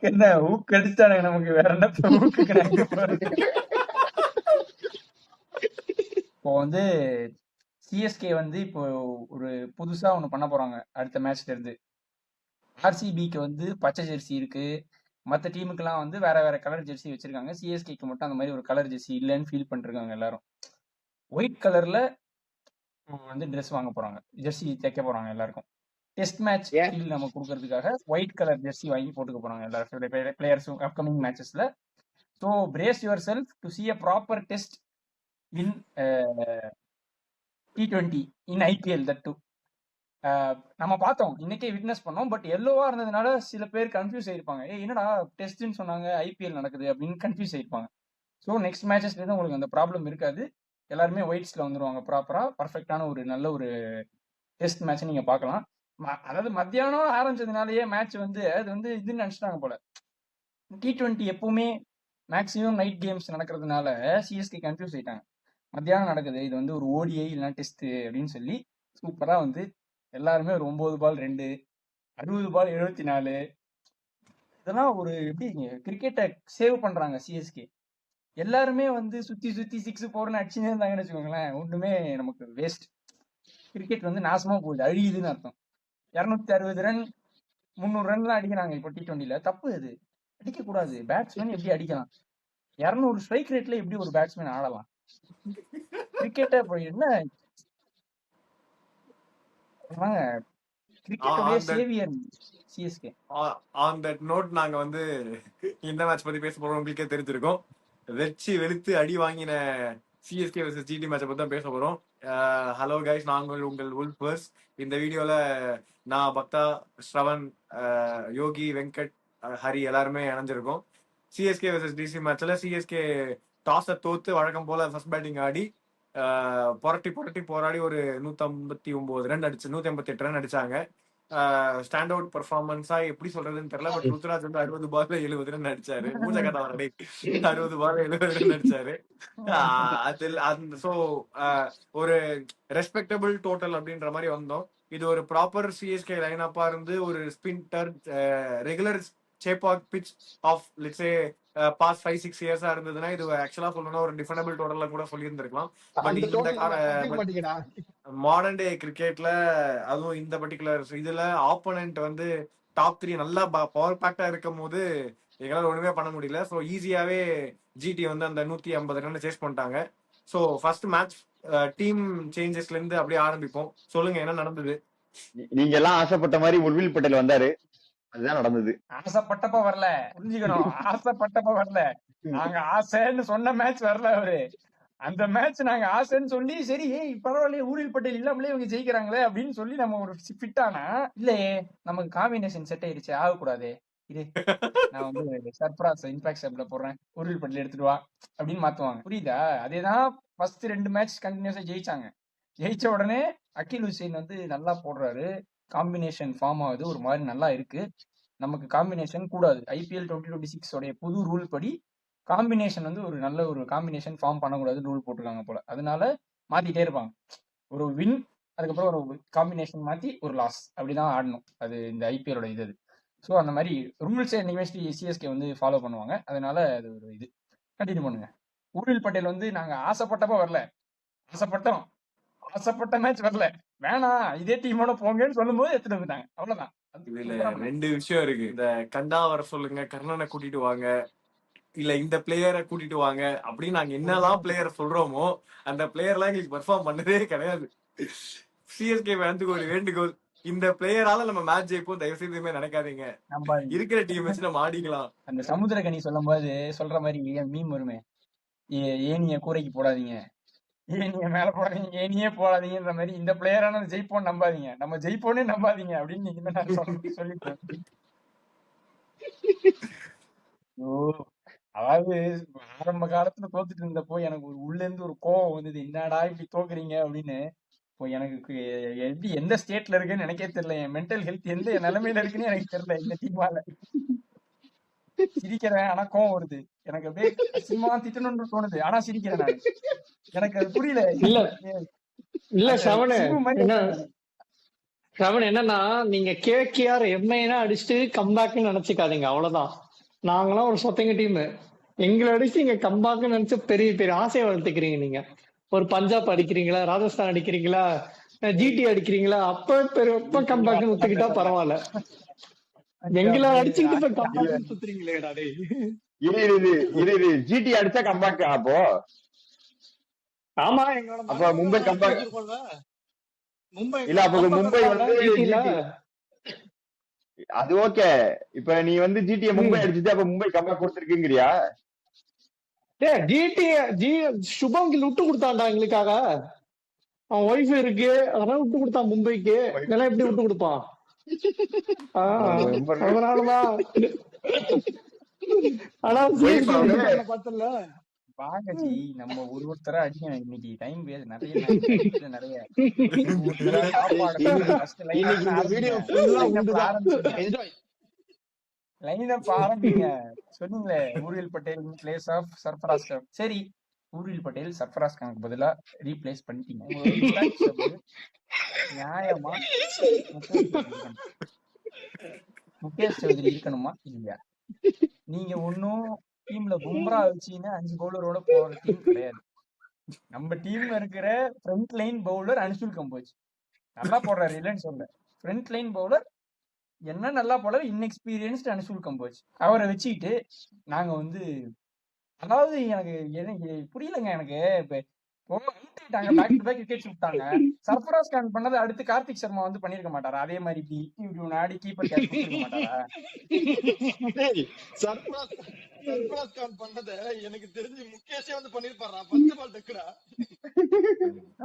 என்ன ஊக்கு அடிச்சானுங்க நமக்கு, வேற என்ன ஊக்குக்கு நான் எங்க போறது. இப்போ வந்து சிஎஸ்கே வந்து இப்போ ஒரு புதுசா ஒண்ணு பண்ண போறாங்க அடுத்த மேட்ச்ல இருந்து. ஆர்சிபிக்கு வந்து பச்சை ஜெர்சி இருக்கு, மத்த டீமுக்கெல்லாம் வந்து வேற வேற கலர் ஜெர்சி வச்சிருக்காங்க. சிஎஸ்கேக்கு மட்டும் அந்த மாதிரி ஒரு கலர் ஜெர்சி இல்லைன்னு ஃபீல் பண்ணிருக்காங்க எல்லாரும். ஒயிட் கலர்ல வந்து ட்ரெஸ் வாங்க போறாங்க, ஜெர்சி தைக்க போறாங்க எல்லாருக்கும். டெஸ்ட் மேட்ச் ஏன் ஃபீல் நம்ம கொடுக்கறதுக்காக ஒயிட் கலர் ஜெர்சி வாங்கி போட்டுக்க போறாங்க எல்லாரும் பிளேயர்ஸும் அப்கமிங் மேட்சஸ்ல. So brace yourself to see a proper test in T20 in IPL that too. நம்ம பார்த்தோம் இன்னைக்கே விட்னஸ் பண்ணோம். பட் எல்லோவா இருந்ததுனால சில பேர் கன்ஃபியூஸ் ஆயிருப்பாங்க, ஏ என்னடா டெஸ்ட்னு சொன்னாங்க ஐபிஎல் நடக்குது அப்படின்னு கன்ஃபியூஸ் ஆயிருப்பாங்க. ஸோ நெக்ஸ்ட் மேட்சஸ்ல இருந்து உங்களுக்கு அந்த ப்ராப்ளம் இருக்காது. எல்லாருமே ஒயிட்ஸ்ல வந்துருவாங்க, ப்ராப்பரா பர்ஃபெக்டான ஒரு நல்ல ஒரு டெஸ்ட் மேட்ச் நீங்க பார்க்கலாம். அதாவது மத்தியானம் ஆரம்பிச்சதுனாலயே மேட்ச் வந்து அது வந்து இதுன்னு நினைச்சிட்டாங்க போல. T20 எப்பவுமே மேக்ஸிமம் நைட் கேம்ஸ் நடக்கிறதுனால சிஎஸ்கே கன்ஃபியூஸ் ஆயிட்டாங்க. மத்தியானம் நடக்குது, இது வந்து ஒரு ஓடிஐ இல்லைன்னா டெஸ்ட் அப்படின்னு சொல்லி சூப்பரா வந்து எல்லாருமே ஒரு 9 பால் 2, 60 பால் 74, இதெல்லாம் ஒரு எப்படி கிரிக்கெட்டை சேவ் பண்றாங்க சிஎஸ்கே. எல்லாருமே வந்து சுத்தி சுத்தி 6-4 அடிச்சுன்னு இருந்தாங்கன்னு வச்சுக்கோங்களேன், ஒண்ணுமே நமக்கு வேஸ்ட். கிரிக்கெட் வந்து நாசமா போகுது, அழியுதுன்னு அர்த்தம். 260 ரன் 300 ரன் தான் அடிக்கிறாங்க இப்போ T20ல. தப்பு அது, அடிக்க கூடாது. பேட்ஸ்மேன் எப்படி அடிக்கலாம்? 200 ஸ்ட்ரைக் ரேட்ல எப்படி ஒரு பேட்ஸ்மேன் ஆடலாம்? கிரிக்கெட்டை என்ன கிரிக்கெட்டோட saviour CSK. On that note நாங்க வந்து இந்த மேட்ச் பத்தி பேச போறோம், உங்களுக்கே தெரிஞ்சிருக்கும். வெச்சு வெளுத்து அடி வாங்கின சிஎஸ்கே வர்சஸ் ஜிடி மேட்சை பத்தி தான் பேச போறோம். ஹலோ கைஸ், நாங்கள் உங்கள் உல்ஃபர்ஸ். இந்த வீடியோல நான் பக்தா, ஸ்ரவன், யோகி, வெங்கட், ஹரி எல்லாருமே இணைஞ்சிருக்கோம். சிஎஸ்கே வர்சஸ் டிசி மேட்ச்ல சிஎஸ்கே டாஸை தோத்து வழக்கம் போல ஃபர்ஸ்ட் பேட்டிங் ஆடி புரட்டி போராடி ஒரு 159 ரன் அடிச்சு 158 ரன் அடிச்சாங்க. ஸ்டாண்ட் அவுட் பெர்ஃபார்மன்ஸா எப்படி சொல்றதுன்னு தெரியல. பட் ருத்ராஜ் வந்து 60 பால்ல 70 ரன் அடிச்சாரு. மூஞ்ச கட்ட 60 பால்ல 70 ரன் அடிச்சாரு. ஒரு ரெஸ்பெக்டபிள் டோட்டல் அப்படின்ற மாதிரி வந்தோம். இது ஒரு ப்ராப்பர் சிஎஸ்கே லைனப்பா இருந்து ஒரு ஸ்பின்டர் ரெகுலர் சேப்பாக் பிச் ஆஃப் லிட்ஸே பாஸ்ட் 5-6 இயர்ஸா இருந்ததுன்னா இது ஆக்சுவலா சொல்லணும்னா ஒரு டிஃபனபிள் டோட்டல்ல கூட சொல்லியிருந்திருக்கலாம். பட் இந்த கால மாடர்ன் டே கிரிக்கெட்ல அதுவும் இந்த பர்டிகுலர் இதுல ஆப்போனன்ட் வந்து டாப் 3 நல்லா பவர் பேக்டா இருக்கும் போது எங்களால ஒண்ணுமே பண்ண முடியல. ஸோ ஈஸியாவே ஜிடி வந்து அந்த 150 ரன் சேஸ் பண்ணிட்டாங்க. ஸோ ஃபர்ஸ்ட் மேட்ச் டீம் சேஞ்சஸ்ல இருந்து அப்படியே ஆரம்பிப்போம். சொல்லுங்க என்ன நடந்தது? நீங்க எல்லாம் ஆசைப்பட்ட மாதிரி உல்வில் பட்டேல் வந்தாரு, அதுதான் நடந்தது. ஆசைப்பட்டப்ப வரல, புரிஞ்சுக்கணும். ஆசைப்பட்டப்ப வரல, நாங்க ஆசைன்னு சொன்ன மேட்ச் வரல அவரு. அந்த மேட்ச் நாங்க ஆசைன்னு சொல்லி சரி பரவாயில்லையே ஊரில் பட்டேல் இல்லாமலே இவங்க ஜெயிக்கிறாங்களே அப்படின்னு சொல்லி நம்ம ஒரு ஃபிட் ஆனா இல்லையே நமக்கு காம்பினேஷன் செட் ஆயிருச்சு, ஆகக்கூடாது. இது நான் வந்து சர்ப்ராஸ் இம்பாக்ட் ஷாப்ல போடுறேன், ஊரில் பட்டேல் எடுத்துட்டு வா அப்படின்னு மாத்துவாங்க. புரியுதா? அதேதான் ஃபர்ஸ்ட் 2 மேட்ச் கண்டினியூஸா ஜெயிச்சாங்க. ஜெயிச்ச உடனே அகில் ஹுசைன் வந்து நல்லா போடுறாரு, காம்பினேஷன் ஃபார்ம் ஆகுது, ஒரு மாதிரி நல்லா இருக்கு. நமக்கு காம்பினேஷன் கூடாது. ஐபிஎல் 2026 உடைய புது ரூல் படி காம்பினேஷன் வந்து ஒரு நல்ல ஒரு காம்பினேஷன் ஃபார்ம் பண்ணக்கூடாதுன்னு ரூல் போட்டிருக்காங்க போல. அதனால மாத்திட்டே இருப்பாங்க. ஒரு வின், அதுக்கப்புறம் ஒரு காம்பினேஷன் மாத்தி ஒரு லாஸ், அப்படிதான் ஆடணும். அது இந்த ஐபிஎலோட இது. ஸோ அந்த மாதிரி ரூல்ஸை இன்னைக்கு சிஎஸ்கே வந்து ஃபாலோ பண்ணுவாங்க. அதனால அது ஒரு இது கண்டினியூ பண்ணுங்க. ஊரில் பட்டேல் வந்து நாங்க ஆசைப்பட்டப்ப வரல, ஆசைப்பட்டோம், ஆசைப்பட்ட மேட்ச் வரல, வேணாம் இதே டீமோட போங்கன்னு சொல்லும் போது எடுத்துட்டு வந்துட்டாங்க. அவ்வளவுதான். இதுல 2 விஷயம் இருக்கு. இந்த கண்டா வர சொல்லுங்க, கர்ணனை கூட்டிட்டு வாங்க, இல்ல இந்த பிளேயரை கூட்டிட்டு வாங்க அப்படின்னு நாங்க என்னெல்லாம் பிளேயர் சொல்றோமோ அந்த பிளேயர் எல்லாம் எங்களுக்கு பெர்ஃபார்ம் பண்ணதே கிடையாது. சிஎஸ்கே வேண்டுக்கு ஒரு வேண்டுகோள், இந்த பிளேயரால நம்ம மேட்ச் ஜெயிப்போம், தயவு செய்து எதுவுமே நினைக்காதீங்க. இருக்கிற டீம் வச்சு நம்ம ஆடிக்கலாம். அந்த சமுத்திரகனி சொல்லும் போது சொல்ற மாதிரி மீம் வருமே, ஏனிய கூரைக்கு போடாதீங்க, ஏனிய மேல போடாதீங்க, ஏனியே போடாதீங்கன்ற மாதிரி இந்த பிளேயரான ஜெயிப்போம் நம்பாதீங்க, நம்ம ஜெயிப்போனே நம்பாதீங்க அப்படின்னு நீங்க சொல்லிட்டேன். அதாவது ஆரம்ப காலத்துல தோத்துட்டு இருந்தப்போ எனக்கு ஒரு உள்ள இருந்து ஒரு கோவம் வந்தது, என்னடா இப்படி தோக்குறீங்க அப்படின்னு. இப்போ எனக்கு எப்படி எந்த ஸ்டேட்ல இருக்குன்னு எனக்கே தெரியல, என் மென்டல் ஹெல்த் எந்த நிலைமையில இருக்குன்னு எனக்கு தெரியல இந்த டீமால. சிரிக்கிறேன் ஆனா கோவம் வருது எனக்கு, அப்படியே சினிமா திட்டணும்னு தோணுது ஆனா சிரிக்கிறேன் நான். எனக்கு அது புரியல. இல்ல ஷவன் என்னன்னா, நீங்க கேகேஆர் எம்ஐனா அடிச்சுட்டு கம்பேக்னு நினைச்சுக்காதீங்க, அவ்வளவுதான். நாங்களாம் ஒரு சொத்தங்க டீம். எங்களை அடிச்சு நீங்க கம்பாக்கு நினைச்சு பெரிய பெரிய ஆசையை வளர்த்துக்கிறீங்க நீங்க. ஒரு பஞ்சாப் அடிக்கிறீங்களா, ராஜஸ்தான் அடிக்கிறீங்களா, ஜிடி அடிக்கிறீங்களா, அப்ப கம்பாக்குன்னு ஒத்துக்கிட்டா பரவாயில்ல. எங்களை அடிச்சுக்கிட்டு இப்ப கம்பாக்கு சுத்துறீங்களேடா டேய். இது ஜிடி அடிச்சா கம்பேக் அப்போ. ஆமா எங்களோட அப்ப மும்பை கம்பேக் மும்பை இல்ல. அப்ப மும்பை வந்து ஜிடில அது ஓகே. இப்ப நீ வந்து ஜிடிய மும்பை அடிச்சுட்டு அப்ப மும்பை கம்பேக் கொடுத்துருக்கீங்கறியா? சுபம் கில் விட்டு கொடுத்தான்டா எங்களுக்காக. அவன் ஒய்ஃப் இருக்கு அதெல்லாம் விட்டு கொடுத்தான் மும்பைக்கு. இதெல்லாம் எப்படி விட்டு கொடுப்பான்? அதனாலதான். ஆனா பாத்தல வாங்க ஜி, நம்ம ஒருத்தர அடிக்கணும் இன்னைக்கு. டைம் வேஸ்ட் நிறைய நிறைய. லைனப் ஆரம்பிங்க. சொன்னீங்களே Urvil Patel in place of Sarfaraz Khan. சரி, ஊர்வில் பட்டேல் சர்ஃபராஸ் கானுக்கு பதிலா ரீப்ளேஸ் பண்ணிட்டீங்க. நியாயமா முகேஷ் சௌத்ரி இருக்கணுமா இல்லையா? நீங்க ஒன்னும் டீம்ல பும்ரா வச்சீங்கன்னா 5 பவுலரோட போற டீம் கிடையாது. நம்ம டீம்ல இருக்கிற front line bowler Anshul Kamboj நல்லா போடுறாரு, இல்லைன்னு சொல்ல. ஃப்ரண்ட் லைன் பவுலர் என்ன நல்லா போடுறாரு, இன்எக்ஸ்பீரியன்ஸ்ட் அன்சுல் கம்போஜ். அவரை வச்சுக்கிட்டு நாங்க வந்து, அதாவது எனக்கு புரியலங்க. எனக்கு பேக் டு பேக் விக்கெட்ஸ் விட்டாங்க. சர்ஃபராஸ் கான் பண்ணது அடுத்து கார்த்திக் சர்மா வந்து பண்ணிருக்க மாட்டாரா? அதே மாதிரி இப்படி நாடி கீப்பர் கேட்ச் கொடுத்துருக்க மாட்டாரா? சர்ஃபராஸ் கான் பண்ணத எனக்கு தெரிஞ்சு முகேஷே வந்து பண்ணிருப்பாரா? First ball டக்குடா.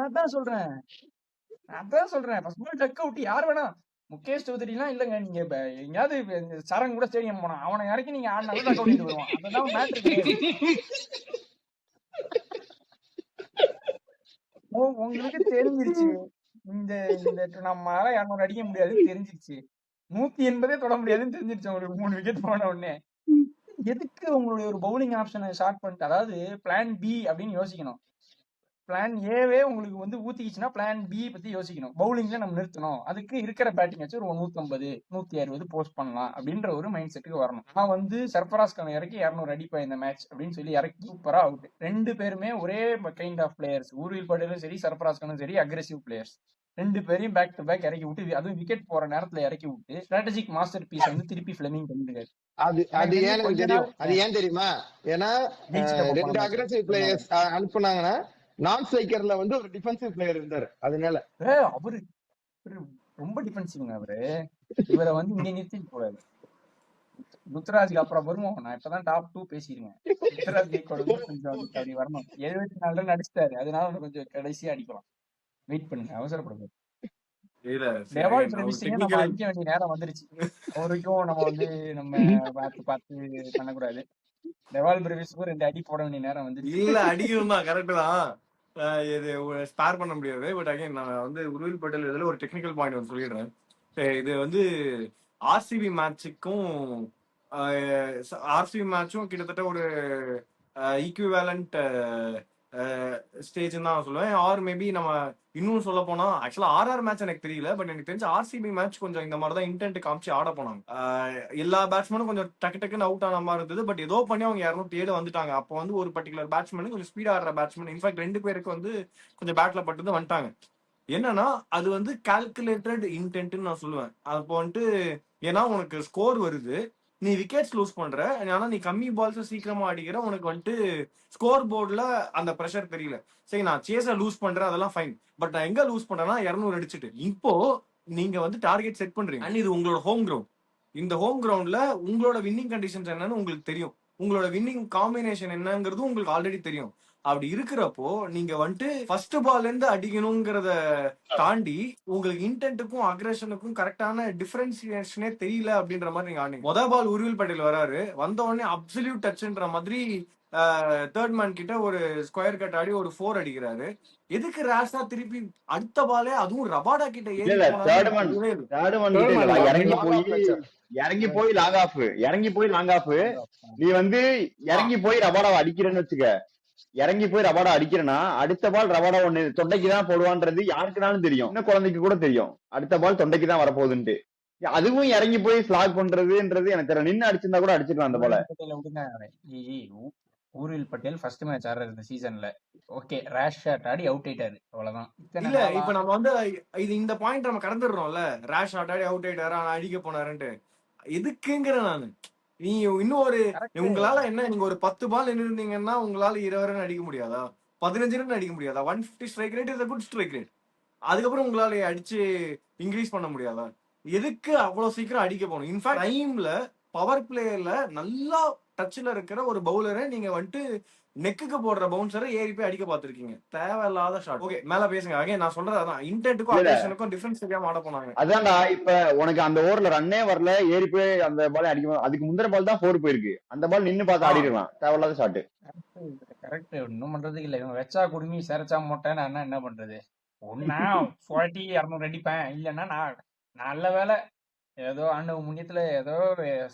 அதான் சொல்றேன் ஃபர்ஸ்ட் பால் டக் அவுட். யார் வேணா முகேஷ் சௌத்ரி எல்லாம் இல்லங்க. நீங்க எங்கேயாவது சரங் கூட ஸ்டேடியம் போனா அவனை இறக்கி நீங்க ஆடினாலும் டக் அவுட் வருவான். அதெல்லாம் மேட்ரு கிடையாது. உங்களுக்கு தெரிஞ்சிருச்சு இந்த நம்மளால 200 அடிக்க முடியாதுன்னு தெரிஞ்சிருச்சு. 180 தொட முடியாதுன்னு தெரிஞ்சிருச்சு உங்களுக்கு 3 விக்கெட் போன உடனே. எதுக்கு உங்களுடைய ஒரு பவுலிங் ஆப்ஷனை ஷார்ட் பண்ணிட்டு, அதாவது பிளான் பி அப்படின்னு யோசிக்கணும். பிளான் ஏவே உங்களுக்கு வந்து ஊத்திக்கிச்சுன்னா பிளான் பி பத்தி யோசிக்கணும். பவுலிங்ல நம்ம நிறுத்தணும், அதுக்கு இருக்கிற பேட்டிங் வச்சு ஒரு 150 160 போஸ்ட் பண்ணலாம் அப்படின்ற ஒரு மைண்ட் செட்டுக்கு வரணும். நான் வந்து சர்ஃபராஸ் கான் இறக்கி 200 அடிப்பா இந்த மேட்ச் அப்படின்னு சொல்லி இறக்கி சூப்பரா அவுட். 2 பேருமே ஒரே கைண்ட் ஆஃப் பிளேயர்ஸ். ஊர்வில் பட்டேலும் சரி சர்ஃபராஸ் கானும் சரி அக்ரெசிவ் பிளேயர்ஸ். 2 பேரையும் பேக் டு பேக் இறக்கி விட்டு, அதுவும் விக்கெட் போற நேரத்துல இறக்கி விட்டு ஸ்ட்ராட்டஜிக் மாஸ்டர் பீஸ் வந்து திருப்பி ஃபிளமிங் பண்ணிருக்காரு. அது ஏன் தெரியுமா? ஏன்னா 2 அக்ரெசிவ் பிளேயர்ஸ் அனுப்புனாங்கன்னா நான் ஸ்ட்ரைக்கர்ல வந்து ஒரு டிஃபென்சிவ் பிளேயர் இருந்தாரு. அதனால அவரு ரொம்ப டிஃபென்சிவ்ங்க. இவரை வந்து இங்க நிறுத்திட்டு போறாரு. ருத்ராஜுக்கு அப்புறம் வருவோம். நான் இப்பதான் டாப் 2 பேசிருக்கேன். ருத்ராஜ் கொஞ்சம் அப்படி வரணும். 74 ரன் அடிச்சிட்டாரு, அதனால கொஞ்சம் கடைசியா அடிக்கலாம். வெயிட் பண்ணுங்க, அவசரப்படுங்க. டெவால் பிரவிசிங்க நம்ம அடிக்க வேண்டிய நேரம் வந்துருச்சு. அவருக்கும் நம்ம வந்து பார்த்து பண்ணக்கூடாது. டெவால் பிரவிஸ்க்கும் 2 அடி போட வேண்டிய நேரம் வந்துருச்சு. இல்ல அடிக்கணும் தான், கரெக்ட் தான். இது ஸ்பேர் பண்ண முடியாது. பட் அகைன் நான் வந்து ஊர்வில் பட்டேல் இதுல ஒரு டெக்னிக்கல் பாயிண்ட் வந்து சொல்லிடுறேன். இது வந்து ஆர்சிபி மேட்சும் கிட்டத்தட்ட ஒரு ஈக்குவேலண்ட் ஸ்டேஜ் தான் நான் சொல்லுவேன். ஆர் மேபி நம்ம இன்னும் சொல்ல போனா, ஆக்சுவலா ஆர்ஆர் மேட்ச் எனக்கு தெரியல, பட் எனக்கு தெரிஞ்ச ஆர்சிபி மேட்ச் கொஞ்சம் இந்த மாதிரி தான் இன்டென்ட் காமிச்சு ஆட போனாங்க. எல்லா பேட்ஸ்மேனும் கொஞ்சம் டக்கு டக்குன்னு அவுட் ஆன மாதிரி இருந்தது. பட் ஏதோ பண்ணி அவங்க 207 வந்துட்டாங்க. அப்போ வந்து ஒரு பர்டிகுலர் பேட்ஸ்மேன் கொஞ்சம் ஸ்பீடா ஆடுற பேட்ஸ்மேன், இன்ஃபேக்ட் 2 பேருக்கு வந்து கொஞ்சம் பேட்ல பட்டு வந்துட்டாங்க. என்னன்னா அது வந்து கால்குலேட்டட் இன்டென்ட்னு நான் சொல்லுவேன். அப்போ வந்துட்டு ஏன்னா உனக்கு ஸ்கோர் வருது, நீ விக்கெட்ஸ் லூஸ் பண்ற, ஆனா நீ கம்மி பால்ஸ் சீக்கிரமா அடிக்கிற, உனக்கு வந்துட்டு ஸ்கோர் போர்ட்ல அந்த ப்ரெஷர் தெரியல. சரி, நான் சேஸ லூஸ் பண்றேன், அதெல்லாம் ஃபைன். பட் நான் எங்க லூஸ் பண்றேன்னா 200 அடிச்சுட்டு. இப்போ நீங்க வந்து டார்கெட் செட் பண்றீங்க, அண்ட் இது உங்களோட ஹோம் கிரவுண்ட். இந்த ஹோம் கிரவுண்ட்ல உங்களோட வின்னிங் கண்டிஷன்ஸ் என்னன்னு உங்களுக்கு தெரியும், உங்களோட வின்னிங் காம்பினேஷன் என்னங்கிறது உங்களுக்கு ஆல்ரெடி தெரியும். அப்படி இருக்கிறப்போ நீங்க வந்துட்டு ஃபர்ஸ்ட் பால்ல இருந்து அடிக்கணுங்கிறத தாண்டி உங்களுக்கு இன்டென்ட்டுக்கும் அக்ரெஷனுக்கும் கரெக்டான டிஃபரன்சியேஷனே தெரியல அப்படின்ற மாதிரி நீங்க ஆடுங்க. முதல் பால் ஊர்வில் பட்டேல் வராரு, வந்த உடனே அப்சல்யூட் டச்ன்ற மாதிரி தேர்ட் மேன் கிட்ட ஒரு ஸ்கொயர் கட் ஆடி ஒரு 4 அடிக்கிறாரு. எதுக்கு ரேஷா திருப்பி அடுத்த பாலே அதுவும் ரபாடா கிட்ட இறங்கி போய் லாங் ஆஃப் நீ வந்து இறங்கி போய் ரபாடாவை அடிக்கிறேன்னு வச்சுக்க. இறங்கி போய் ரபாடா அடிக்கிறேன்னா அடுத்த பால் ரபாடா ஒண்ணு தொண்டைக்கு தான் போடுவான்றது யாருக்குனாலும் தெரியும், சின்ன குழந்தைக்கு கூட தெரியும் அடுத்த பால் தொண்டைக்கு தான் வரப்போகுதுன்ட்டு. அதுவும் இறங்கி போய் ஸ்லாக் பண்றதுன்றது எனக்கு தெரியல. நின்னு அடிச்சிருந்தா கூட அடிச்சிருக்கலாம் அந்த பால. ஊர்வில் பட்டேல விடுங்க. ஊர்வில் பட்டேல் ஃபர்ஸ்ட் மேட்ச் ஆடுறது இந்த சீசன்ல. ஓகே, ரேஷ் ஷாட் ஆடி அவுட் ஆயிட்டாரு, அவ்வளவுதான். இத்தனை இல்ல நாளா இப்ப நம்ம வந்து இந்த பாயிண்ட் நம்ம கடந்துடுறோம்ல, ரேஷ் ஷாட் ஆடி அவுட் ஆயிட்டாரு ஆனா அடிக்க போனாருன்ட்டு. எதுக்குங்கிற நானு நீ இன்னும் ஒரு கரெக்ட். உங்களால என்ன, நீங்க ஒரு 10 பால் இருந்தீங்கன்னா உங்களால 20 ரன் அடிக்க முடியாதா, 15 ரன் அடிக்க முடியாதா? 150 strike rate is a good strike rate. அதுக்கப்புறம் உங்களால அடிச்சு இன்க்ரீஸ் பண்ண முடியாதா? எதுக்கு அவ்வளவு சீக்கிரம் அடிக்க போகணும்? இன்ஃபேக்ட் டைம்ல பவர் பிளேயர்ல நல்லா டச்ல இருக்கிற ஒரு பவுலரை நீங்க வந்துட்டு நெக்குக்கு போடுற பவுன்சரை ஏறி போய் அடிக்க பார்த்திருக்கீங்க. தேவையில்லாத ஷாட். ஓகே, மேல பேசுங்க. அகைன் நான் சொல்றது அதான், இன்டென்ட்டுக்கும் இல்ல அக்ரஷனுக்கும் டிஃபரன்ஸ் தெரியாம ஆட போனாங்க. அதான்டா, இப்ப உனக்கு அந்த ஓவர்ல ரன்னே வரல, ஏறி போய் அந்த பால் அடிக்கும். அதுக்கு முந்திர பால் தான் 4 போயிருக்கு. அந்த பால் நின்னு பார்த்து ஆ ஆடி இருக்கலாம். தேவையில்லாத ஷாட். கரெக்ட். ஒன்னும் பண்றதுக்கு இல்ல. இவங்க வெச்சா குடுமி சேரச்சா மொட்டைன்னு அண்ணா என்ன பண்றது? ஒன்னா சுவாட்டி 200 அடிப்பேன், இல்லைன்னா நான் நல்ல வேலை ஏதோ ஆண்டவன் முன்னியத்துல ஏதோ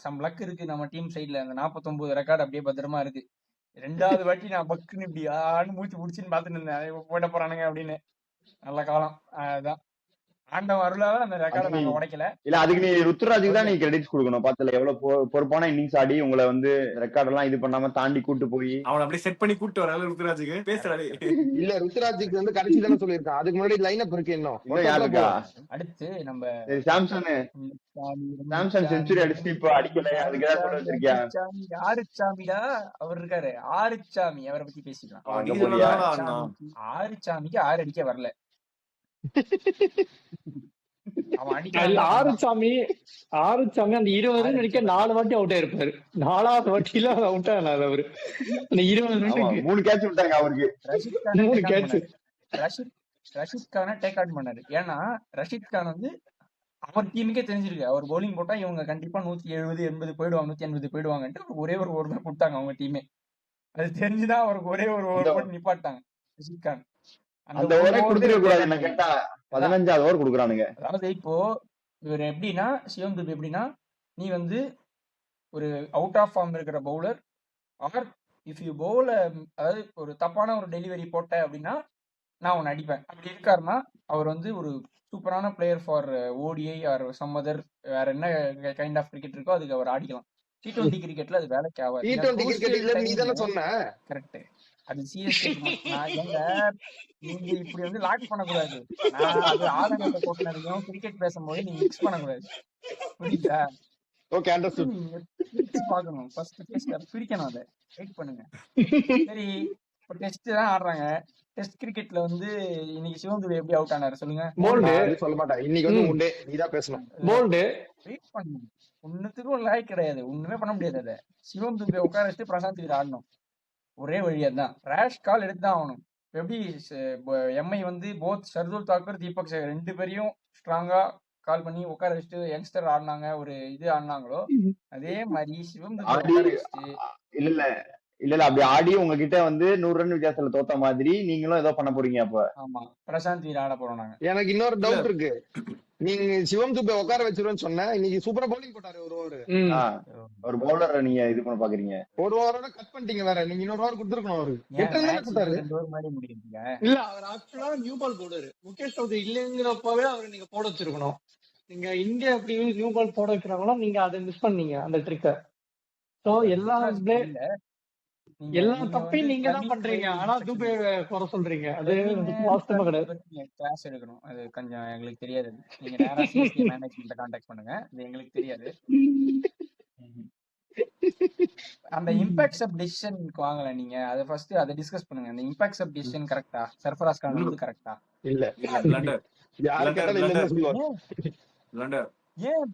சம் லக் இருக்கு நம்ம டீம் சைட்ல. அந்த 49 ரெக்கார்டு அப்படியே பத்திரமா இருக்கு. 2வது வாட்டி நான் பக்குன்னு இப்படி மூச்சு புடிச்சுன்னு பாத்துட்டு இருந்தேன், போயிட போறானுங்க அப்படின்னு. நல்ல காலம். அதான் ஆண்டவன் அருளால அந்த ரெக்கார்டை அதுக்கு நீ நாங்க உடைக்கல. இல்ல அதுக்கு நீ ருத்துராஜுக்கு தான் ஓகே, நீ கிரெடிட்ஸ் கொடுக்கணும். பாத்துல எவ்வளவு பொறுப்பான இன்னிங்ஸ் ஆடி உங்களை வந்து ரெக்கார்ட் எல்லாம் இது பண்ணாம தாண்டி கூட்டு போய் அவனை அப்படியே செட் பண்ணி கூட்டு வர ருத்ராஜுக்கு பேசுறாரு. இல்ல ருத்ராஜுக்கு வந்து கடைசி தானே சொல்லியிருக்கான். அதுக்கு முன்னாடி லைன் அப் இருக்கு இன்னும். இன்னும் யார் இருக்கா? அடுத்து நம்ம சரி, சாம்சன் செஞ்சுரி அடிச்சு இப்ப அடிக்கல, அதுக்கு ஏதாவது கொண்டு வச்சிருக்கியா? ஆறுச்சாமிடா அவர் இருக்காரு, ஆறுச்சாமி, அவரை பத்தி பேசிக்கலாம். அங்க நீ போலியா? சொன்னதானடா அண்ணா. ஆறுச்சாமிக்கு 6 அடிக்க வரல. அவன் இல்ல, அடிக்கலாம். ஆறுசாமி அந்த 20 ரன் அடிக்க 4 வாட்டி அவுட் ஆயிருப்பாரு. 4வது வாட்டில அவுட் ஆனாரு அவரு. அந்த 20 ஆமா, ரன்னுக்கு 3 கேட்ச் விட்டாங்க அவருக்கு. ரஷித் கானை 3 டேக் ஆன் கேட்ச். பண்ணாரு. ரஷித் கானை டேக் ஆன் பண்ணாரு. ஏன்னா ரஷித் கான் வந்து அவர் டீமுக்கே தெரிஞ்சிருக்கு, அவர் பவுலிங் போட்டா இவங்க கண்டிப்பா 170 80 போயிடுவாங்க, 180 போயிடுவாங்கன்ட்டு ஒரே ஒரு ஓவர் தான் கொடுத்தாங்க அவங்க டீமே. அது தெரிஞ்சுதான் அவருக்கு ஒரே ஒரு ஓவர் போட்டு நிப்பாட்டாங்க ரஷித் கான். அந்த ஓவரே கொடுத்துருக்க கூடாது என்ன கேட்டா. 15வது ஓவர் கொடுக்குறானுங்க. அதாவது இப்போ இவர் எப்படின்னா, சிவம் துபே எப்படின்னா, நீ வந்து ஒரு அவுட் ஆஃப் ஃபார்ம் இருக்கிற பவுலர் ஆர் இஃப் யூ பவுல, அதாவது ஒரு தப்பான ஒரு டெலிவரி போட்ட அப்படின்னா நான் உன்னை அடிப்பேன் அப்படி இருக்காருன்னா, அவர் வந்து ஒரு சூப்பரான player for ODI or some other வேற என்ன கைண்ட் ஆஃப் கிரிக்கெட் இருக்கோ அதுக்கு அவர் ஆடிக்கலாம். T20 கிரிக்கெட்ல அது வேலைக்கு ஆகாது. T20 கிரிக்கெட் இல்ல நீ தானே சொன்ன. கரெக்ட். அது சிஎஸ்கே. நான் ஏங்க நீங்க இப்படி வந்து லாக் பண்ணக்கூடாது. நான் அது ஆதங்கத்தை போட்டுனதையும் கிரிக்கெட் பேசும்போது நீங்க மிக்ஸ் பண்ணக்கூடாது, புரியுதா? Okay, understood. நீங்க பிரிச்சு பார்க்கணும். ஃபர்ஸ்ட் டெஸ்ட் பிரிக்கணும், அதை வெயிட் பண்ணுங்க. சரி, இப்போ டெஸ்ட் தான் ஆடுறாங்க. டெஸ்ட் கிரிக்கெட்ல வந்து இன்னைக்கு சிவம் துபே எப்படி அவுட் ஆனாரு சொல்லுங்க? போல்டு நான் சொல்ல மாட்டேன். இன்னைக்கு வந்து உண்டே நீதான் பேசணும். போல்டு வெயிட் பண்ணுங்க. ஒன்னுத்துக்கும் லாய்க் கிடையாது, ஒண்ணுமே பண்ண முடியாது. அதை சிவம் துபே உட்கார வச்சுட்டு பிரசாந்த் வீர் ஆடணும். ஒரே வழியா தான் ரேஷ் கால் எடுத்துதான் ஆகணும். இப்ப எப்படி எம்ஐ வந்து போத் ஷர்துல் தாக்கூர் தீபக் சேகர் 2 பேரையும் ஸ்ட்ராங்கா கால் பண்ணி உட்கார வச்சுட்டு யங்ஸ்டர் ஆடினாங்க, ஒரு இது ஆடினாங்களோ, அதே மாதிரி சிவம் துபே ஆடி உட்கார வச்சுட்டு இல்ல அப்படி ஆடி உங்ககிட்ட வந்து 100 ரன் வித்தியாசத்துல தோத்த மாதிரி நீங்களும் ஏதோ பண்ண போறீங்க அப்ப. ஆமா, பிரசாந்த் வீர் ஆட போறோம் நாங்க. எனக்கு இன்னொரு டவுட் இருக்கு. நீங்க சிவம் துபே உட்கார வச்சிருவேன்னு சொன்ன, இன்னைக்கு சூப்பரா பவுலிங் போட்டாரு ஒரு ஓவர். ஒரு பவுலரை நீங்க இது பண்ண பாக்குறீங்க. ஒரு ஓவரோட கட் பண்ணிட்டீங்க வேற. நீங்க இன்னொரு ஓவர் கொடுத்துருக்கணும் அவரு. 8 ரன் கொடுத்தாரு. 2 ஓவர் மாதிரி முடியுங்க. இல்ல, அவர் ஆக்சுவலா நியூ பால் போடுவாரு. முகேஷ் சௌத்ரி இல்லங்கிறப்பவே அவர் நீங்க போட வச்சிருக்கணும். நீங்க இந்தியா அப்படி நியூ பால் போட வைக்கிறாங்களோ, நீங்க அதை மிஸ் பண்ணீங்க அந்த ட்ரிக்க. சோ எல்லா தப்பையும் நீங்க தான் பண்றீங்க. ஆனா துபே குறை சொல்றீங்க. அது வாஸ்தவமா கிடையாது. கிளாஸ் எடுக்கணும், அது கொஞ்சம் எங்களுக்கு தெரியாது. நீங்க நேரா சிஎஸ்கே மேனேஜ்மெண்ட்ட கான்டாக்ட் பண்ணுங்க, அது எங்களுக்கு தெரியாது. அந்த இம்பாக்ட் ஆஃப் டெசிஷனுக்கு வாங்கல நீங்க. அதை ஃபர்ஸ்ட் அதை டிஸ்கஸ் பண்ணுங்க. அந்த இம்பாக்ட் ஆஃப் டெசிஷன் கரெக்ட்டா, சர்ஃபராஸ் கான் வந்து கரெக்ட்டா? இல்ல பிளண்டர் யாரு கேட்டாலும் இல்லன்னு சொல்லுவாரு. பிளண்டர். ஏன்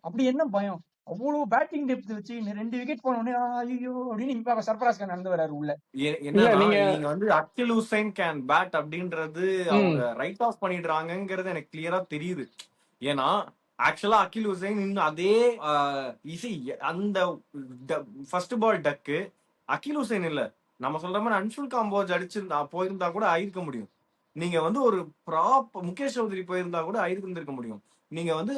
அப்படி என்ன பயம்? அவ்வளவு பேட்டிங் டெப்த் வச்சு 2 விக்கெட் போன உடனே ஐயோ அப்படின்னு இப்ப சர்ஃபராஸ் கான் நடந்து வராரு உள்ள. என்ன நீங்க வந்து அகில் ஹுசைன் கேன் பேட் அப்படின்றது அவங்க ரைட் ஆஃப் பண்ணிடுறாங்கிறது எனக்கு கிளியரா தெரியுது. ஏன்னா ஆக்சுவலா அகில் ஹுசைன் இன்னும் அதே அந்த ஃபர்ஸ்ட் பால் டக்கு அகில் ஹுசைன் இல்ல, நம்ம சொல்ற மாதிரி அன்சுல் காம்போஜ் அடிச்சிருந்தா போயிருந்தா கூட ஆயிருக்க முடியும். நீங்க வந்து ஒரு முகேஷ் சௌத்ரி போயிருந்தா கூட ஆயிருந்திருக்க முடியும். நீங்க வந்து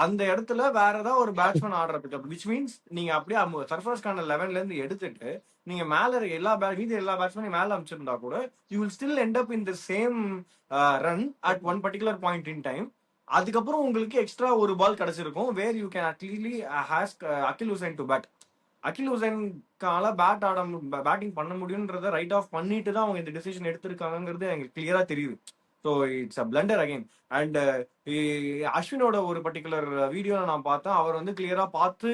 அந்த இடத்துல வேற ஏதாவது ஒரு பேட்ஸ்மேன் ஆடுற பிக்கப், விச் மீன்ஸ் நீங்க அப்படியே சர்ஃபராஸ் கான் 11ல இருந்து எடுத்துட்டு நீங்க மேல எல்லா பேட்ஸ்மேனையும் மேல அமைச்சிருந்தா கூட you will still end up in the same run at one particular point in time. அதுக்கப்புறம் உங்களுக்கு எக்ஸ்ட்ரா ஒரு பால் கிடைச்சிருக்கும் where you can at leastly has Akeal Hosein to bat. Akeal ஹுசைன்கால பேட்டிங் பண்ண முடியும்ன்றத ரைட் ஆஃப் பண்ணிட்டு தான் அவங்க இந்த டிசிஷன் எடுத்திருக்காங்கிறது எனக்கு கிளியரா தெரியுது. So it's a blunder again. And அஸ்வினோட ஒரு பர்டிகுலர் வீடியோல நான் பார்த்தேன். அவர் வந்து கிளியரா பார்த்து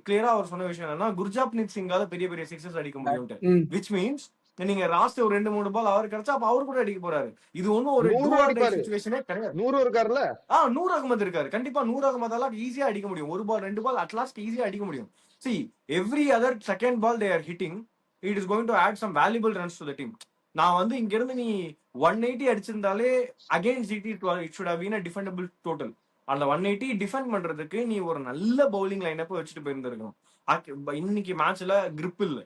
கிளியரா அவர் சொன்ன விஷயம் என்னன்னா, குர்ஜாப்னீத் சிங்கால பெரிய பெரிய சிக்ஸஸ் அடிக்க முடியும்ட்டு. விச் மீன்ஸ் நீங்க லாஸ்ட் ஒரு 2-3 பால் அவர் கிடைச்சா அப்ப அவர் கூட அடிக்க போறாரு. இது ஒன்னும் ஒரு 100 சிச்சுவேஷனே கிடையாது. 100 இருக்காருல்ல. நூர் அகமது இருக்காரு. கண்டிப்பா நூர் அகமதால ஈஸியா அடிக்க முடியும். ஒரு பால் 2 பால் அட்லாஸ்ட் ஈஸியா அடிக்க முடியும். See, every other second ball they are hitting, it is going to add some valuable runs to the team. நான் வந்து இங்க இருந்து நீ 180 அடிச்சிருந்தாலே against it should have been a defendable total. அந்த 180 டிஃபெண்ட் பண்றதுக்கு நீ ஒரு நல்ல பவுலிங் லைனப் வச்சுட்டு போயிருந்திருக்கணும். இன்னைக்கு மேட்ச்ல கிரிப் இல்ல,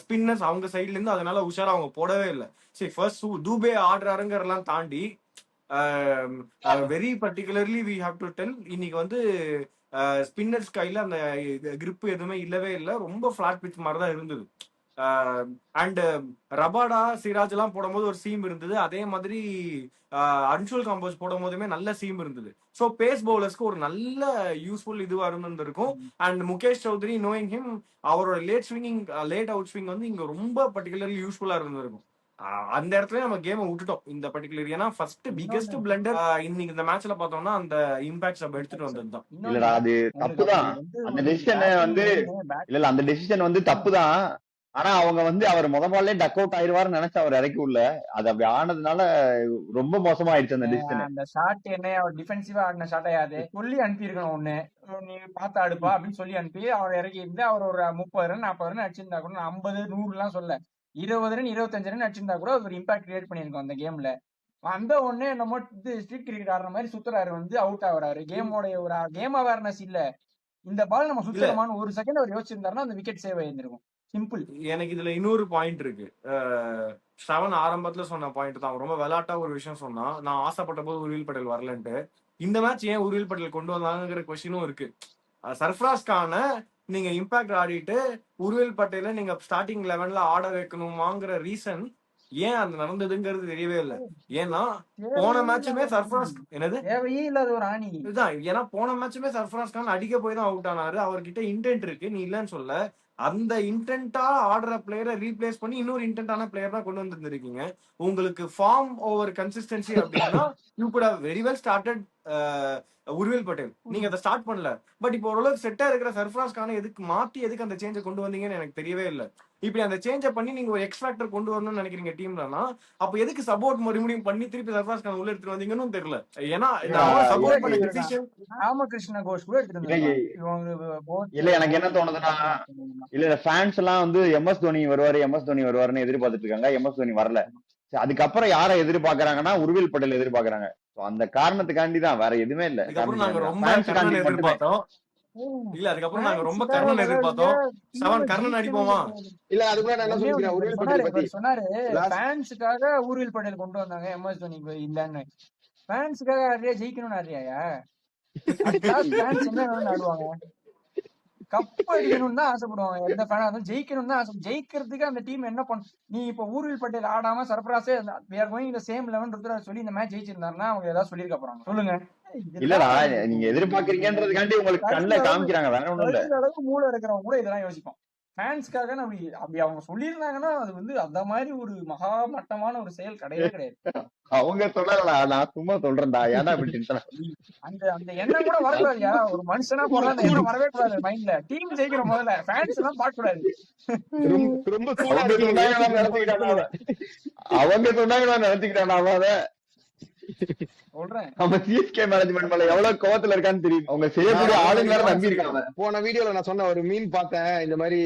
ஸ்பின்னர்ஸ் அவங்க சைட்ல இருந்து, அதனால உஷாரா அவங்க போடவே இல்லை. சரி, ஃபர்ஸ்ட் தூபே ஆடுறாருங்கிறதெல்லாம் தாண்டி very particularly we have to tell, இன்னைக்கு வந்து ஸ்பின்னர்ஸ் கையில அந்த கிரிப் எதுவுமே இல்லவே இல்லை. ரொம்ப ஃபிளாட் பிச் மாதிரி தான் இருந்தது. அண்ட் ரபாடா சிராஜ் எல்லாம் போடும்போது ஒரு சீம் இருந்தது. அதே மாதிரி அன்சுல் காம்போஸ் போடும் போதுமே நல்ல சீம் இருந்தது. ஸோ பேஸ் பவுலர்ஸ்க்கு ஒரு நல்ல யூஸ்ஃபுல் இதுவா இருந்திருக்கும். And Mukesh Choudhary knowing him, அவரோட லேட் அவுட் ஸ்விங் வந்து இங்க ரொம்ப பர்டிகுலர்லி யூஸ்ஃபுல்லா இருந்திருக்கும். அந்த இடத்துல நம்ம கேமை விட்டுட்டோம் இந்த பர்டிகுலர். ஏன்னா ஃபர்ஸ்ட் பிகெஸ்ட் பிளண்டர் இன்னைக்கு இந்த மேட்ச்ல பார்த்தோம்னா அந்த இம்பாக்ட்ஸ் நம்ம எடுத்துட்டு வந்ததுதான். இல்லடா அது தப்புதான். அந்த டெசிஷன் வந்து இல்ல அந்த டெசிஷன் வந்து தப்புதான். ஆனா அவங்க வந்து அவர் பால்லே டக் அவுட் ஆயிருவாருன்னு நினைச்சு அவர் இறக்கி உள்ள, அது அப்படி ஆனதுனால ரொம்ப மோசமா ஆயிடுச்சு அந்த டெசிஷன். அந்த ஷாட் என்ன, அவர் டிஃபென்சிவா ஆடின ஷாட் ஆயாது, சொல்லி அனுப்பி இருக்கணும். ஒண்ணு நீ பார்த்து அடுப்பா அப்படின்னு சொல்லி அனுப்பி அவர் இறக்கி இருந்து அவர் ஒரு 30 ரன் 40 ரன் அடிச்சிருந்தா கூட, 50 100 எல்லாம் சொல்ல, 20 ரன் 25 ரன் அடிச்சிருந்தா கூட ஒரு இம்பாக்ட் கிரியேட் பண்ணிருக்கோம் அந்த கேம்ல. அந்த ஒண்ணு நம்ம ஸ்ட்ரீட் கிரிக்கெட் ஆடுற மாதிரி சுத்துறாரு, வந்து அவுட் ஆகுறாரு. கேமோட ஒரு கேம் அவேர்னஸ் இல்ல. இந்த பால் நம்ம சுத்தமானு ஒரு செகண்ட் அவர் யோசிச்சிருந்தாருன்னா அந்த விக்கெட் சேவ் ஆயிருந்திருக்கும். சிம்பிள். எனக்கு இதுல இன்னொரு பாயிண்ட் இருக்கு. ஸ்ரவன் ஆரம்பத்துல சொன்ன பாயிண்ட் தான், ரொம்ப விளையாட்டா ஒரு விஷயம் சொன்னா, நான் ஆசைப்பட்ட போது உருவில் பட்டேல் வரலன்ட்டு. இந்த மேட்ச் ஏன் உருவில் பட்டேல் கொண்டு வந்தாங்கிற கொஸ்டினும் இருக்கு. சர்ஃப்ராஸ் கான நீங்க இம்பாக்ட் ஆடிட்டு உருவில் பட்டேல நீங்க ஸ்டார்டிங் 11ல ஆட வைக்கணுமாங்கிற ரீசன் ஏன் அது நடந்ததுங்கிறது தெரியவே இல்லை. ஏன்னா போன மேட்சுமே சர்ஃப்ராஸ் என்னது தேவையே இல்லாத ஒரு ஆணி இதுதான். ஏன்னா போன மேட்சுமே சர்ஃப்ராஸ் கான் அடிக்க போய் தான் அவுட் ஆனாரு. அவர்கிட்ட இன்டென்ட் இருக்கு, நீ இல்லன்னு சொல்ல. அந்த இன்டென்ட்டா ஆடுற பிளேயரை ரீப்ளேஸ் பண்ணி இன்னொரு இன்டென்ட்டான பிளேயர் தான் கொண்டு வந்திருந்திருக்கீங்க. உங்களுக்கு ஃபார்ம் ஓவர் கன்சிஸ்டன்சி அப்படின்னா you could have very well started Urvil Patel. நீங்க அதை ஸ்டார்ட் பண்ணல. பட் இப்போ ஓரளவுக்கு செட்டா இருக்கிற சர்ஃப்ராஸ் கானை எதுக்கு அந்த சேஞ்சை கொண்டு வந்தீங்கன்னு எனக்கு தெரியவே இல்லை. இப்படி அந்த சேஞ்சை பண்ணி நீங்க ஒரு எக்ஸ்ட்ராக்டர் கொண்டு வரணும்னு நினைக்கிறீங்க டீம்லனா, அப்ப எதுக்கு சப்போர்ட் மறுபடியும் பண்ணி திருப்பி சர்ஃப்ராஸ் கான் உள்ள எடுத்துட்டு வந்தீங்கன்னு தெரியல. ஏன்னா சப்போர்ட் பண்ண டிசிஷன் ராமகிருஷ்ண கோஷ் கூட எடுத்துட்டு இல்ல. எனக்கு என்ன தோணுதுன்னா, இல்ல ஃபேன்ஸ் எல்லாம் வந்து எம்எஸ் தோனி வருவாருன்னு எதிர்பார்த்துட்டு இருக்காங்க. எம்எஸ் தோனி வரல. அதுக்கப்புறம் யாரை எதிர்பார்க்கறாங்கன்னா உருவில் பட்டேல் எதிர்பார்க்கறாங்க. அந்த காரணத்துக்காண்டி தான், வேற எதுவுமே இல்ல. அதுக்கப்புறம் நாங்க ரொம்ப கர்ணன் எதிர்பார்த்தோம். இல்ல அதுக்கப்புறம் நாங்க ரொம்ப கர்ணன் எதிர்பார்த்தோம். செவன் கர்ணன் அடிப்போமா இல்ல. அதுக்குள்ள நான் என்ன சொல்லிக்கிறேன், உருவில் பட்டேல் பத்தி சொன்னாரு. ஃபேன்ஸுக்காக உருவில் பட்டேல் கொண்டு வந்தாங்க, எம்எஸ் தோனி இல்லன்னு. ஃபேன்ஸுக்காக ஆடுறியா, ஜெயிக்கணும்னு ஆடுறியா? ஃபேன்ஸ் என்ன ஆடுவாங்க, கப் அடிக்கணும்னு தான் ஆசைப்படுவாங்க. எந்த ஃபேனா இருந்தாலும் ஜெயிக்கணும் தான் ஆசை. ஜெயிக்கிறதுக்கு அந்த டீம் என்ன பண்ண, நீ இப்ப ஊர்வில் பட்டேல் ஆடாம சர்ஃப்ராஸே சேம் 11 சொல்லி இந்த மேட்ச் ஜெயிச்சிருந்தாருன்னா அவங்க ஏதாவது சொல்லியிருக்க போறாங்க சொல்லுங்க. இல்லடா, நீங்க எதிர்பார்க்கறீங்கன்றதுக்காண்டி உங்களுக்கு கண்ணுல காமிக்கிறாங்க, வேற ஒண்ணும் இல்ல. அளவுக்கு மூளை இருக்கிறவங்க கூட இதெல்லாம் யோசிப்போம். ஃபேன்ஸ்க்காக அப்படி அவங்க சொல்லியிருந்தாங்கன்னா அது வந்து அந்த மாதிரி ஒரு மகா மட்டமான ஒரு செயல் கிடையவே கிடையாது. அவங்க சொல்லலடா, நான் சும்மா சொல்றேன்டா. ஏன்னா இப்படி அந்த எண்ணம் கூட வரக்கூடாதுயா. ஒரு மனுஷனா போறதா அந்த எண்ணம் வரவே கூடாது மைண்ட்ல. டீம் ஜெயிக்கிற முதல்ல ஃபேன்ஸ் எல்லாம் பார்க்க கூடாது. அவங்க சொன்னாங்க நினைச்சுக்கிட்டான் அத சொல்றேன். நம்ம சிஎஸ்கே மேனேஜ்மெண்ட் மேல எவ்வளவு கோவத்துல இருக்கான்னு தெரியும். அவங்க செய்யக்கூடிய ஆளுங்க நம்பி இருக்காங்க. போன வீடியோல நான் சொன்ன ஒரு மீன் பார்த்தேன், இந்த மாதிரி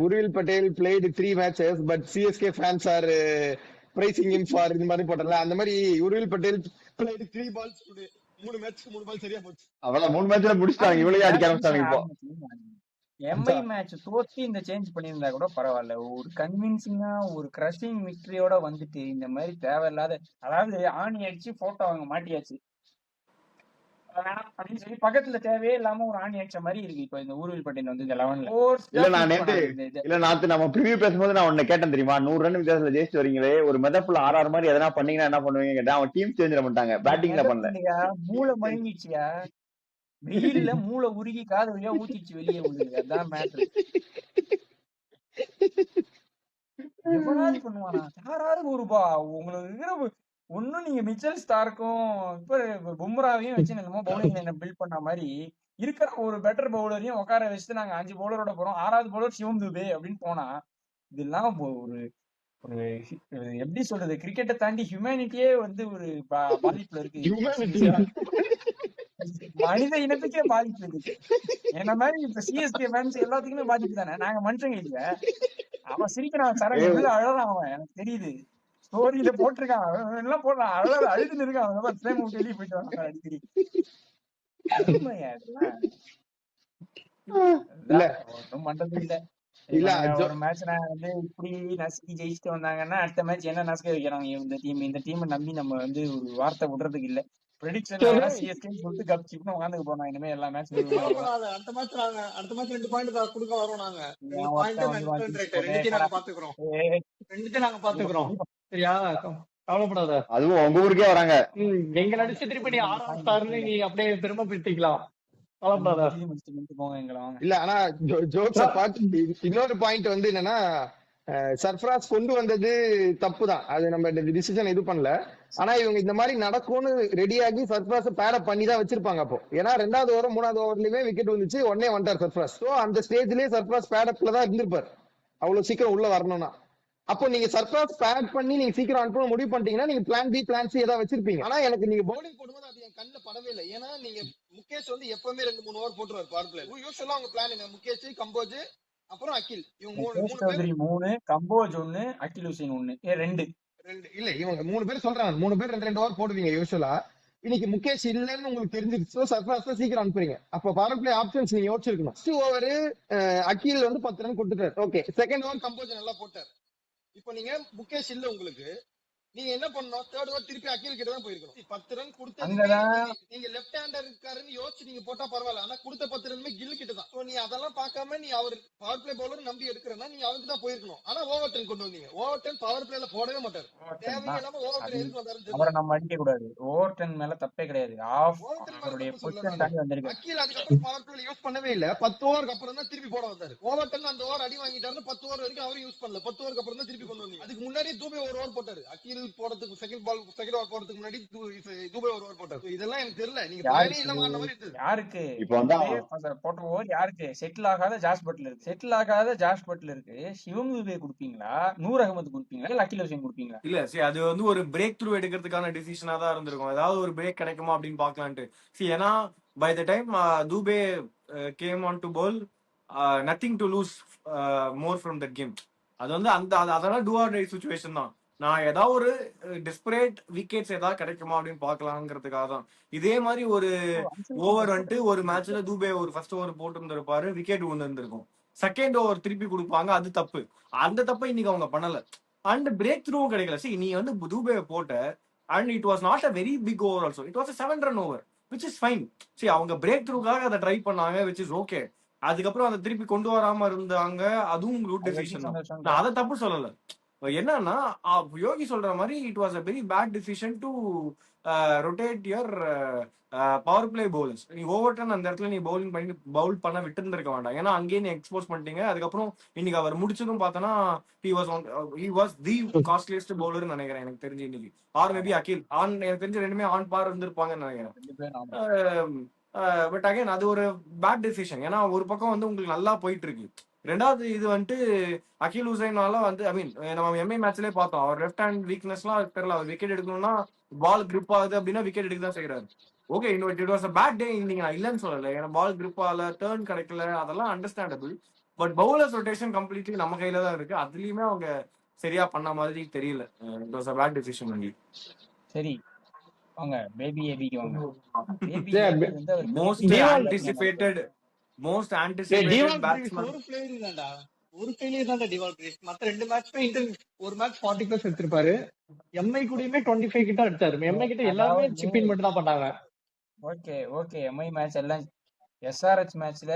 உருவில் Patel played 3 matches but CSK fans are praising him for இந்த மாதிரி போட்டல. அந்த மாதிரி உருவில் பட்டேல் played 3 balls today. 3 மேட்ச்க்கு 3 பால் சரியா போச்சு. அவள 3 மேட்ச்ல முடிச்சிட்டாங்க. இவளையே அடிக்க ஆரம்பிச்சாங்க. இப்போ எம்ஐ மேட்ச் தோத்தி இந்த சேஞ்ச் பண்ணியிருந்தா கூட பரவாயில்ல. ஒரு கன்வின்சிங்கா ஒரு கிரஷிங் விக்டரியோட வந்துட்டு இந்த மாதிரி தேவையில்லாத, அதாவது ஆணி அடிச்சு போட்டோ அவங்க மாட்டியாச்சு. வேணாம் அப்படின்னு சொல்லி பக்கத்துல தேவையே இல்லாம ஒரு ஆணி அடிச்ச மாதிரி இருக்கு இப்ப இந்த ஊர்வில் பட்டியல் வந்து இந்த 11ல இல்ல நான் நேத்து இல்ல நாத்து நம்ம ப்ரிவியூ பேசும்போது நான் உன்னை கேட்டேன் தெரியுமா, 100 ரன் வித்தியாசத்துல ஜெயிச்சு வரீங்களே, ஒரு மெதப்புல 6 மாதிரி எதனா பண்ணீங்கன்னா என்ன பண்ணுவீங்க கேட்டேன். அவன் டீம் சேஞ்ச் பண்ணிட்டாங்க, பேட்டிங்ல பண்ணல. மூளை மழுங்கிச்சியா, வெயில்ல மூளை உருகி காது வழியா ஊத்திச்சு வெளியே விழுது. அதான் மேட்ரு. எவனாவது பண்ணுவானா? யாராவது ஒருபா உங்களுக்கு இருக்கிற ஒன்னும் நீங்க மிச்சல் ஸ்டார்க்கும் இப்ப பும்ராவையும் வச்சு என்னமோ பவுலிங் லைனை பில்ட் பண்ண மாதிரி இருக்கிற ஒரு பெட்டர் பவுலரையும் உட்கார வச்சுட்டு நாங்க 5 பவுலரோட போறோம், 6வது பவுலர் சிவம் துபே அப்படின்னு போனா இதெல்லாம் ஒரு ஒரு எப்படி சொல்றது, கிரிக்கெட்டை தாண்டி ஹியூமனிட்டியே வந்து ஒரு பாதிப்புல இருக்கு. மனித இனத்துக்கே பாதிப்பு இருக்கு. என்ன மாதிரி இப்ப சிஎஸ்கே ஃபேன்ஸ் எல்லாத்துக்குமே பாதிப்பு தானே, நாங்க மனுஷங்க இல்ல. அவன் சிரிக்கிறான் சரண், உள்ள அழறான், அவன் எனக்கு தெரியுது, ஸ்டோரியில போட்டிருக்கான், அவன் எல்லாம் போடுறான், அழுதுன்னு இருக்கான், அவன் ஃப்ரேம் விட்டு வெளியே போயிட்டு வரான் அடிக்கடி. இல்ல ஒன்றும் பண்றது இல்ல. இல்ல ஒரு மேட்ச் வந்து இப்படி நசுக்கி ஜெயிச்சுட்டு வந்தாங்கன்னா அடுத்த மேட்ச் என்ன நசுக்க வைக்கிறாங்க இந்த டீம் நம்பி நம்ம வந்து ஒரு வார்த்தை விடுறதுக்கு இல்ல. ப்ரெடிக்ஷன் சிஎஸ்கே சொல்லிட்டு கப்சிப்னு உட்காந்துக்கு போனோம் இனிமே எல்லா மேட்ச். அடுத்த மேட்ச் 2 பாயிண்ட் கொடுக்க வரோம் நாங்க. ரெண்டுத்தையும் நாங்க பாத்துக்கிறோம். சரியா, கவலைப்படாத. அதுவும் உங்க ஊருக்கே வராங்க. எங்களை அடிச்சு திருப்பி நீ 6 ஸ்டார்னு நீ அப்படியே பெருமை பிடிக்கலாம். இல்ல ஆனா ஜோக்ஸ் அபார்ட், இன்னொரு பாயிண்ட் வந்து என்னன்னா, சர்ஃப்ராஸ் கொண்டு வந்தது தப்பு தான், அது நம்ம டிசிஷன் இது பண்ணல. ஆனா இவங்க இந்த மாதிரி நடக்கும்னு ரெடியாகி சர்ஃப்ராஸ் பேடப் பண்ணி தான் வச்சிருப்பாங்க. அப்போ ஏன்னா 2வது ஓவர் 3வது ஓவர்லயுமே விக்கெட் வந்துச்சு, உடனே வந்துட்டார் சர்ஃப்ராஸ். ஸோ அந்த ஸ்டேஜ்லயே சர்ஃப்ராஸ் பேடப்ல தான் இருந்திருப்பார் அவ்வளவு சீக்கிரம் உள்ள வரணும்னா. அப்போ நீங்க சர்ஃப்ராஸ் பேட் பண்ணி நீங்க சீக்கிரம் அனுப்ப முடிவு பண்ணிட்டீங்கன்னா நீங்க பிளான் பி பிளான் சி ஏதாவது வச்சிருப்பீங்க. ஆனா எனக்கு நீங்க பவுலிங் போடும்போது அது என் கண்ணில் படவே இல்லை. ஏன்னா நீங்க முகேஷ் வந்து எப்பவுமே 2-3 ஓவர் போட்டுருவார் பவர் பிளே. யூசுவலா அவங்க பிளான் என்ன, முகேஷ், கம்போஜ், அப்புறம் அகில், இவங்க 3 கம்போஜ் 1 அகில் ஹுசைன் 1 2 இல்ல இவங்க 3 பேர் சொல்றாங்க, 3 பேர் 2 ஓவர் போடுவீங்க யூசுவலா. இன்னைக்கு முகேஷ் இல்லன்னு உங்களுக்கு தெரிஞ்சிருச்சு, சர்ஃப்ராஸ் சீக்கிரம் அனுப்புறீங்க. அப்ப பவர் பிளே ஆப்ஷன்ஸ் நீங்க யோசிச்சிருக்கணும். ஃபர்ஸ்ட் ஓவர் அகில் வந்து 10 ரன் கொடுத்துட்டாரு, ஓகே. செகண்ட் ஓவர் கம்போஜ் நல்லா போட்டார். இப்ப நீங்க முகேஷ் இல்ல உங்களுக்கு, நீங்க என்ன பண்ணணும், 3rd ஓவர் திருப்பி அகில் கிட்ட தான் போயிருக்கணும். 10 ரன் கொடுத்தது நீங்க லெஃப்ட் ஹேண்டர் இருக்காருன்னு யோசிச்சு நீங்க போட்டா பரவாயில்ல. ஆனா கொடுத்த 10 ரன்மே கில் கிட்ட தான். நீ அதெல்லாம் பார்க்காம நீ அவர் பவர் பிளே பவுலர் நம்பி எடுக்கிறனா நீ அவருக்கு தான் போயிருக்கணும். ஆனா ஓவர் டென் கொண்டு வந்தீங்க. ஓவர் டென் பவர் பிளேல போடவே மாட்டாரு, தேவையில்லாம ஓவர் டென் எதுக்கு வந்தாருன்னு அவரை நம்ம அடிக்க கூடாது. ஓவர் டென் மேல தப்பே கிடையாது, ஆஃப் அவருடைய பொசிஷன் தாண்டி வந்திருக்கு. அகில் அதுக்கப்புறம் பவர் பிளே யூஸ் பண்ணவே இல்ல. 10 ஓவருக்கு அப்புறம் தான் திருப்பி போட வந்தாரு. ஓவர் டென் அந்த ஓவர் அடி வாங்கிட்டாரு, 10 ஓவர் வரைக்கும் அவரும் யூஸ் பண்ணல. 10 ஓவருக்கு அப்புறம் தான் திருப்பி கொண்டு வந்தீங்க. அதுக்கு முன்னாடி தூபே ஒரு ஓவர் போட்டாரு, அகில் போறதுக்கு செகண்ட் ஓவர் போறதுக்கு முன்னாடி தூபே ஒரு ஓவர் போட்டாரு. இதெல்லாம் எனக்கு தெரியல, நீங்க பிளானே இல்லாம அந்த மாதிரி இருக்கு. யாருக்கு இப்போ வந்து போட்ட ஓவர் யாருக்கு? செட்டில் ஆகாத ஜாஸ் பட்லருக்கு சிவம் துபே கொடுப்பீங்களா, நூர் அகமது கொடுப்பீங்களா, இல்ல அகில் ஹுசைன் கொடுப்பீங்களா? இல்ல சரி, அது வந்து ஒரு பிரேக் த்ரூ எடுக்கிறதுக்கான டிசிஷனா தான் இருந்திருக்கும். ஏதாவது ஒரு பிரேக் கிடைக்குமா அப்படின்னு பாக்கலான்ட்டு. சரி, ஏன்னா by the time Dube came on to bowl, nothing to lose more from that game. அது வந்து அதெல்லாம் டூ ஆர் டை சிச்சுவேஷன் தான். நான் ஏதாவது ஒரு டெஸ்பரேட் விக்கெட்ஸ் ஏதாவது கிடைக்குமா அப்படின்னு பாக்கலாங்கிறதுக்காக தான். இதே மாதிரி ஒரு ஓவர் வந்துட்டு ஒரு மேட்ச்ல தூபே ஒரு ஃபர்ஸ்ட் ஓவர் போட்டு இருந்திருப்பாரு, விக்கெட் ஒன்று இருந்திருக்கும். செகண்ட் ஓவர் திருப்பி கொடுப்பாங்க, அது தப்பு. அந்த தப்பை இன்னைக்கு அவங்க பண்ணல. அண்ட் பிரேக் த்ரூவும் கிடைக்கல. சரி, நீ வந்து துபே போட்ட and it was not a very big over also, it was 7 run over, which is fine. சரி, அவங்க பிரேக் த்ரூக்காக அதை ட்ரை பண்ணாங்க, விச் இஸ் ஓகே. அதுக்கப்புறம் அதை திருப்பி கொண்டு வராம இருந்தாங்க, அதுவும் குட் டெசிஷன் தான், நான் அதை தப்பு சொல்லல. என்னன்னா யோகி சொல்ற மாதிரி it was a very bad decision to rotate your power play bowlers. நீ ஓவர் டர்ன் அந்த இடத்துல நீ பவுல் பண்ண விட்டு இருந்திருக்க வேண்டாம். ஏன்னா அங்கேயே நீ எக்ஸ்போஸ் பண்ணிட்டீங்க. அதுக்கப்புறம் இன்னைக்கு அவர் முடிச்சதும் பார்த்தோன்னா he was the காஸ்ட்லியஸ்ட் பவுலர்னு நினைக்கிறேன் எனக்கு தெரிஞ்சு இன்னைக்கு. ஆர் மேபி அகில் எனக்கு தெரிஞ்சு ரெண்டுமே ஆன் பார் இருந்திருப்பாங்கன்னு நினைக்கிறேன். பட் அகைன் அது ஒரு பேட் டிசிஷன். ஏன்னா ஒரு பக்கம் வந்து உங்களுக்கு நல்லா போயிட்டு இருக்கு, ரெண்டாவது இது வந்துட்டு அகில் ஹுசைனால வந்து ஐ மீன் நம்ம எம்ஐ மேட்ச்லயே பார்த்தோம், அவர் லெஃப்ட் ஹேண்ட் வீக்னஸ்லாம் தெரியல. அவர் விக்கெட் எடுக்கணும்னா பால் கிரிப் ஆகுது அப்படின்னா விக்கெட் எடுக்க தான் செய்யறாரு. Okay, it was a bad day இன்னைக்கு, நான் இல்லைன்னு சொல்லலை. ஏன்னா பால் கிரிப் ஆகல, டர்ன் கிடைக்கல, அதெல்லாம் understandable. But bowlers rotation completely நம்ம கையில தான் இருக்கு. அதுலயுமே அவங்க சரியா பண்ண மாதிரி தெரியல. It was a bad decision only. சரி, வாங்க பேபி ஏபிக்கு வாங்க. மோஸ்ட் ஆன்டிசிபேட்டட் பேட்ஸ்மேன் ஒரு ஃபெயிலியர் தான் டிவால் பிரீஸ். மத்த 2 மேட்ச்மே ஒரு மேட்ச் 40+ எடுத்திருப்பாரு. எம்ஐ கூடயுமே 25 கிட்ட எடுத்தாரு. எம்ஐ கிட்ட எல்லாருமே சிப்பின் மட்டும் தான் பண்ணாங்க. Okay okay. எம்ஐ மேட்ச் எல்லாம் எஸ்ஆர்ஹெச் மேட்ச்ல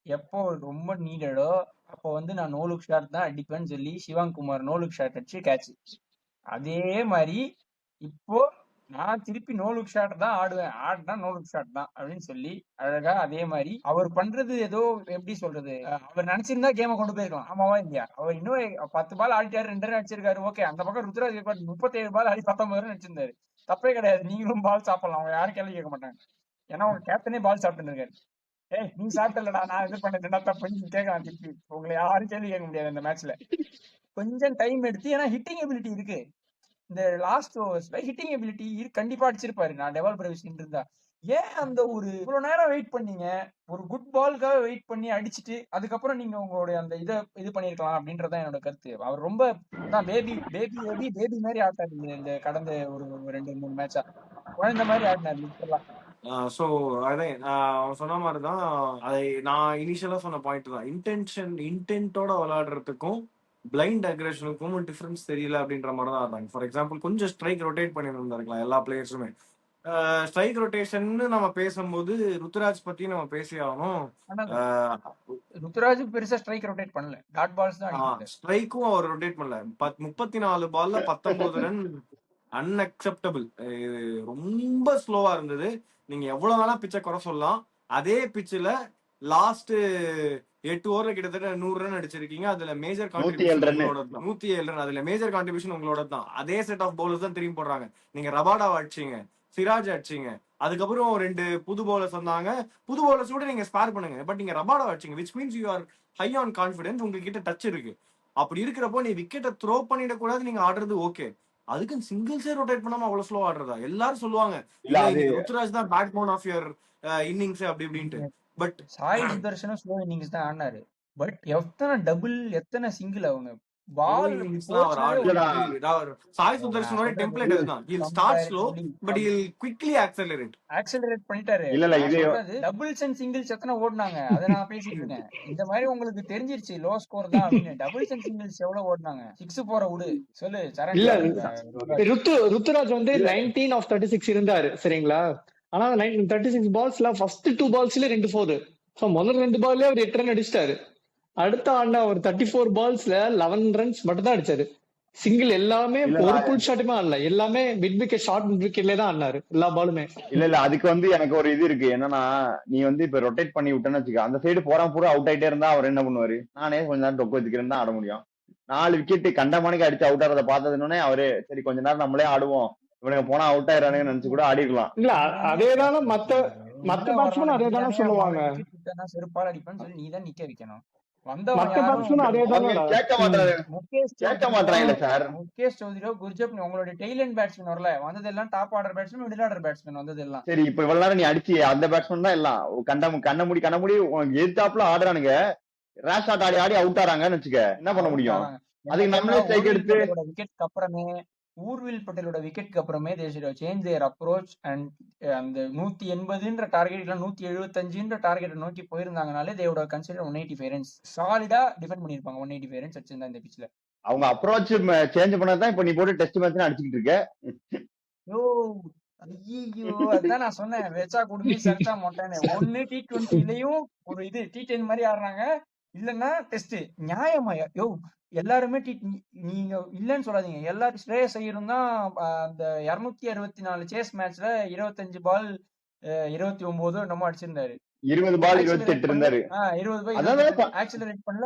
எப்போ ரொம்ப நீடடோ அப்போ வந்து நான் நோ லுக் ஷாட் தான் அடிப்பேன்னு சொல்லி சிவாங் குமார் நோ லுக் ஷாட் அடிச்சு கேட்ச். அதே மாதிரி இப்போ நான் திருப்பி நோ லுக் ஷாட் தான் ஆடுவேன், ஆடினா நோ லுக் ஷாட் தான் அப்படின்னு சொல்லி அழகா அதே மாதிரி அவர் பண்றது ஏதோ எப்படி சொல்றது, அவர் நினைச்சிருந்தா கேமை கொண்டு போயிருக்கலாம். ஆமாவா இல்லையா? அவர் இன்னும் 10 பால் ஆடிட்டாரு, 2 ரன் அடிச்சிருக்காரு. ஓகே, அந்த பக்கம் ருத்ராஜ் 37 பால் ஆடி 19 ரன் அடிச்சிருந்தாரு. தப்பே கிடையாது, நீங்களும் பால் சாப்பிடலாம், அவங்க யாரும் கேள்வி கேட்க மாட்டாங்க. ஏன்னா உங்க கேப்டனே பால் சாப்பிட்டு இருக்காரு. ஏய் நீ சாப்பிட்டலடா, நான் இது பண்ணேன்டா தப்புன்னு நீங்க கேட்கலாம் திருப்பி. உங்களை யாரும் கேள்வி கேட்க முடியாது இந்த மேட்ச்ல. கொஞ்சம் டைம் எடுத்து, ஏன்னா ஹிட்டிங் எபிலிட்டி இருக்கு. இந்த லாஸ்ட் ஓவர்ஸ்ல ஹிட்டிங் எபிலிட்டி கண்டிப்பா அடிச்சிருப்பாரு. நான் டெவல் பிரவிஸ் இருந்தா ஏன் அந்த ஒரு இவ்வளவு நேரம் வெயிட் பண்ணீங்க? ஒரு குட் பால்காக வெயிட் பண்ணி அடிச்சுட்டு அதுக்கப்புறம் நீங்க உங்களுடைய அந்த இதை இது பண்ணிருக்கலாம் அப்படின்றதான் என்னோட கருத்து. அவர் ரொம்ப அதான் பேபி பேபி பேபி பேபி மாதிரி ஆட்டாரு இந்த கடந்த ஒரு 2-3 மேட்சா. குழந்தை மாதிரி ஆடினாரு லிட்டரலா. ஸோ அதான் அவன் சொன்ன மாதிரி தான். அதை நான் இனிஷியலாக சொன்ன பாயிண்ட் தான். இன்டென்ட்டோட விளையாடுறதுக்கும் பிளைண்ட் அக்ரஷனுக்கும் டிஃபரன்ஸ் தெரியல அப்படின்ற மாதிரி தான் ஆடுறாங்க. ஃபார் எக்ஸாம்பிள் கொஞ்சம் ஸ்ட்ரைக் ரொட்டேட் பண்ணி இருந்திருக்கலாம் எல்லா பிளேயர்ஸுமே. ஸ்ட்ரைக் ரொட்டேஷன் நம்ம பேசும்போது ருத்துராஜ் பத்தி நம்ம பேசி ஆகணும். ஆனா ருத்துராஜ் பெருசா ஸ்ட்ரைக் ரொட்டேட் பண்ணல, டாட் பால்ஸ் தான் அடிக்கிறாரு. ஸ்ட்ரைக்கும் அவர் ரொட்டேட் பண்ணல. 34 பால்ல 19 ரன் அன்அக்செப்டபிள். இது ரொம்ப ஸ்லோவா இருந்தது. நீங்க எவ்வளவு வேணா பிச்சை குறை சொல்லலாம். அதே பிச்சில் லாஸ்ட் 8 ஓவர்ல கிட்டத்தட்ட 100 ரன் அடிச்சிருக்கீங்க. அதுல மேஜர் கான்ட்ரிபியூஷன் உங்களோட 107 ரன். அதுல மேஜர் கான்ட்ரிபியூஷன் உங்களோட தான். அதே செட் ஆஃப் பவுலர்ஸ் தான் திரும்பி போடுறாங்க. நீங்க ரபாடாவை அடிச்சீங்க, சிராஜ் அடிச்சீங்க, அதுக்கப்புறம் 2 புது பவுலர்ஸ் வந்தாங்க. புது பவுலர்ஸ் கூட நீங்க ஸ்பேர் பண்ணுங்க, பட் நீங்க ரபாடாவை அடிச்சீங்க, which means you are high on confidence. உங்ககிட்ட டச் இருக்கு. அப்படி இருக்கிறப்போ நீ விக்கெட்டை த்ரோ பண்ணிடக்கூடாது. நீங்க ஆடுறது ஓகே, அதுக்கு சிங்கிள்ஸே ரொட்டேட் பண்ணாம அவ்வளவு ஸ்லோ ஆடுறதா? எல்லாரும் சொல்லுவாங்க ருத்துராஜ் தான் backbone of your innings அப்படி இப்படின்ட்டு. பட் சாய் சுதர்ஷனும் ஸ்லோ இன்னிங்ஸ் தான் ஆடினாரு. பட் எத்தனை டபுள் எத்தனை சிங்கிள் அவங்க பால் சாய் சுதர்ஷனோட டெம்ப்ளேட் அதுதான். He'll start slow but he'll quickly accelerate பண்ணிட்டாரு. இல்ல இது டபுள்ஸ் அண்ட் சிங்கிள்ஸ் எத்தனை ஓடுனாங்க அதை நான் பேசிட்டு இருக்கேன். இந்த மாதிரி உங்களுக்கு தெரிஞ்சிருச்சு லோ ஸ்கோர் தான் அப்படின்னு. டபுள்ஸ் அண்ட் சிங்கிள்ஸ் எவ்வளவு ஓடுனாங்க? 6 போற விடு சொல்லு சரண். இல்ல ருத்துராஜ் வந்து 19 of 36 இருந்தாரு சரிங்களா. ஆனா 36 பால்ஸ்ல ஃபர்ஸ்ட் 2 பால்ஸ்ல 2 4. சோ முதல் 2 பால்ல அவர் 8 ரன் அடிச்சிட்டாரு. அடுத்த ஆண்டா ஒரு 34 பால்ஸ்ல 11 ரன்ஸ் மட்டும் தான் அடிச்சாரு. சிங்கிள் எல்லாமே ஒரு புல் ஷாட்டுமே ஆடல, எல்லாமே மிட் விக்கெட் ஷார்ட் மிட் விக்கெட்ல தான் ஆடினாரு எல்லா பாலுமே. இல்ல அதுக்கு வந்து எனக்கு ஒரு இது இருக்கு. என்னன்னா நீ வந்து இப்ப ரொட்டேட் பண்ணி விட்டேன்னு வச்சுக்க, அந்த சைடு போறான் பூரா அவுட் ஆயிட்டே இருந்தா அவர் என்ன பண்ணுவாரு? நானே கொஞ்ச நேரம் டொக்கு வச்சுக்கிறேன்னு தான் ஆட முடியும். 4 விக்கெட் கண்டமானிக்கு அடிச்சு அவுட் ஆறத பார்த்ததுன்னே அவரு சரி கொஞ்ச நேரம் நம்மளே ஆடுவோம், இவனுங்க போனா அவுட் ஆயிரானுன்னு நினைச்சு கூட ஆடிக்கலாம். இல்ல அதேதானே மத்த பேட்ஸ்மேன் அதேதானே சொல்லுவாங்க. செருப்பால் அடிப்பேன்னு சொல்லி நீ தான் நிக்க வைக்கணும். முகேஷ் சௌத்ரியோ குர்ஜப் உங்களுடைய டெய்லண்ட் பேட்ஸ்மேன் வரல, வந்ததெல்லாம் top order batsman, middle order batsman வந்ததெல்லாம். சரி இப்ப இவ்வளவு நேரம் நீ அடிச்சு அந்த பேட்ஸ்மேன் தான் எல்லாம் கண்ண மூடி எதிர்த்தாப்புல ஆடுறானுங்க. ரேஷ் ஷாட் ஆடி அவுட் ஆறாங்கன்னு வச்சுக்க, என்ன பண்ண முடியும்? அதுக்கு நம்மளே ஸ்ட்ரைக் எடுத்து விக்கெட் அப்புறமே ஊர்வில் பட்டேலோட விக்கெட்க்கு அப்புறமே சேஞ்ச் தேர் அப்ரோச் அண்ட் அந்த 180ன்ற டார்கெட் இல்ல 175ன்ற டார்கெட்டை நோக்கி போயிருந்தாங்கனாலே தேவோட கன்சிடர் 185 ரன்ஸ் சாலிடா டிஃபெண்ட் பண்ணிருப்பாங்க. 185 ரன்ஸ் வச்சிருந்தா இந்த பிச்ல. அவங்க அப்ரோச் சேஞ்ச் பண்ணதான் இப்ப நீ போட்டு டெஸ்ட் மேட்ச் அடிச்சுக்கிட்டு இருக்க. ஐயோ அதான் நான் சொன்னேன், வெச்சா குடுமி சர்ச்சா மொட்டானே. ஒன்னு T20லயும் ஒரு இது T10 மாதிரி ஆடுறாங்க, இல்லன்னா டெஸ்ட். நியாயமா? யோ எல்லாருமே நீங்க இல்லன்னு சொல்லாதீங்க. எல்லாரும் ஸ்ரேயஸ் ஐயரும் தான் அந்த 264 சேஸ் மேட்ச்ல 25 பால் 29 என்னமோ அடிச்சிருந்தாரு. 20 பால் 28 இருந்தாரு. 20 பால் ஆக்சிலரேட் பண்ணல.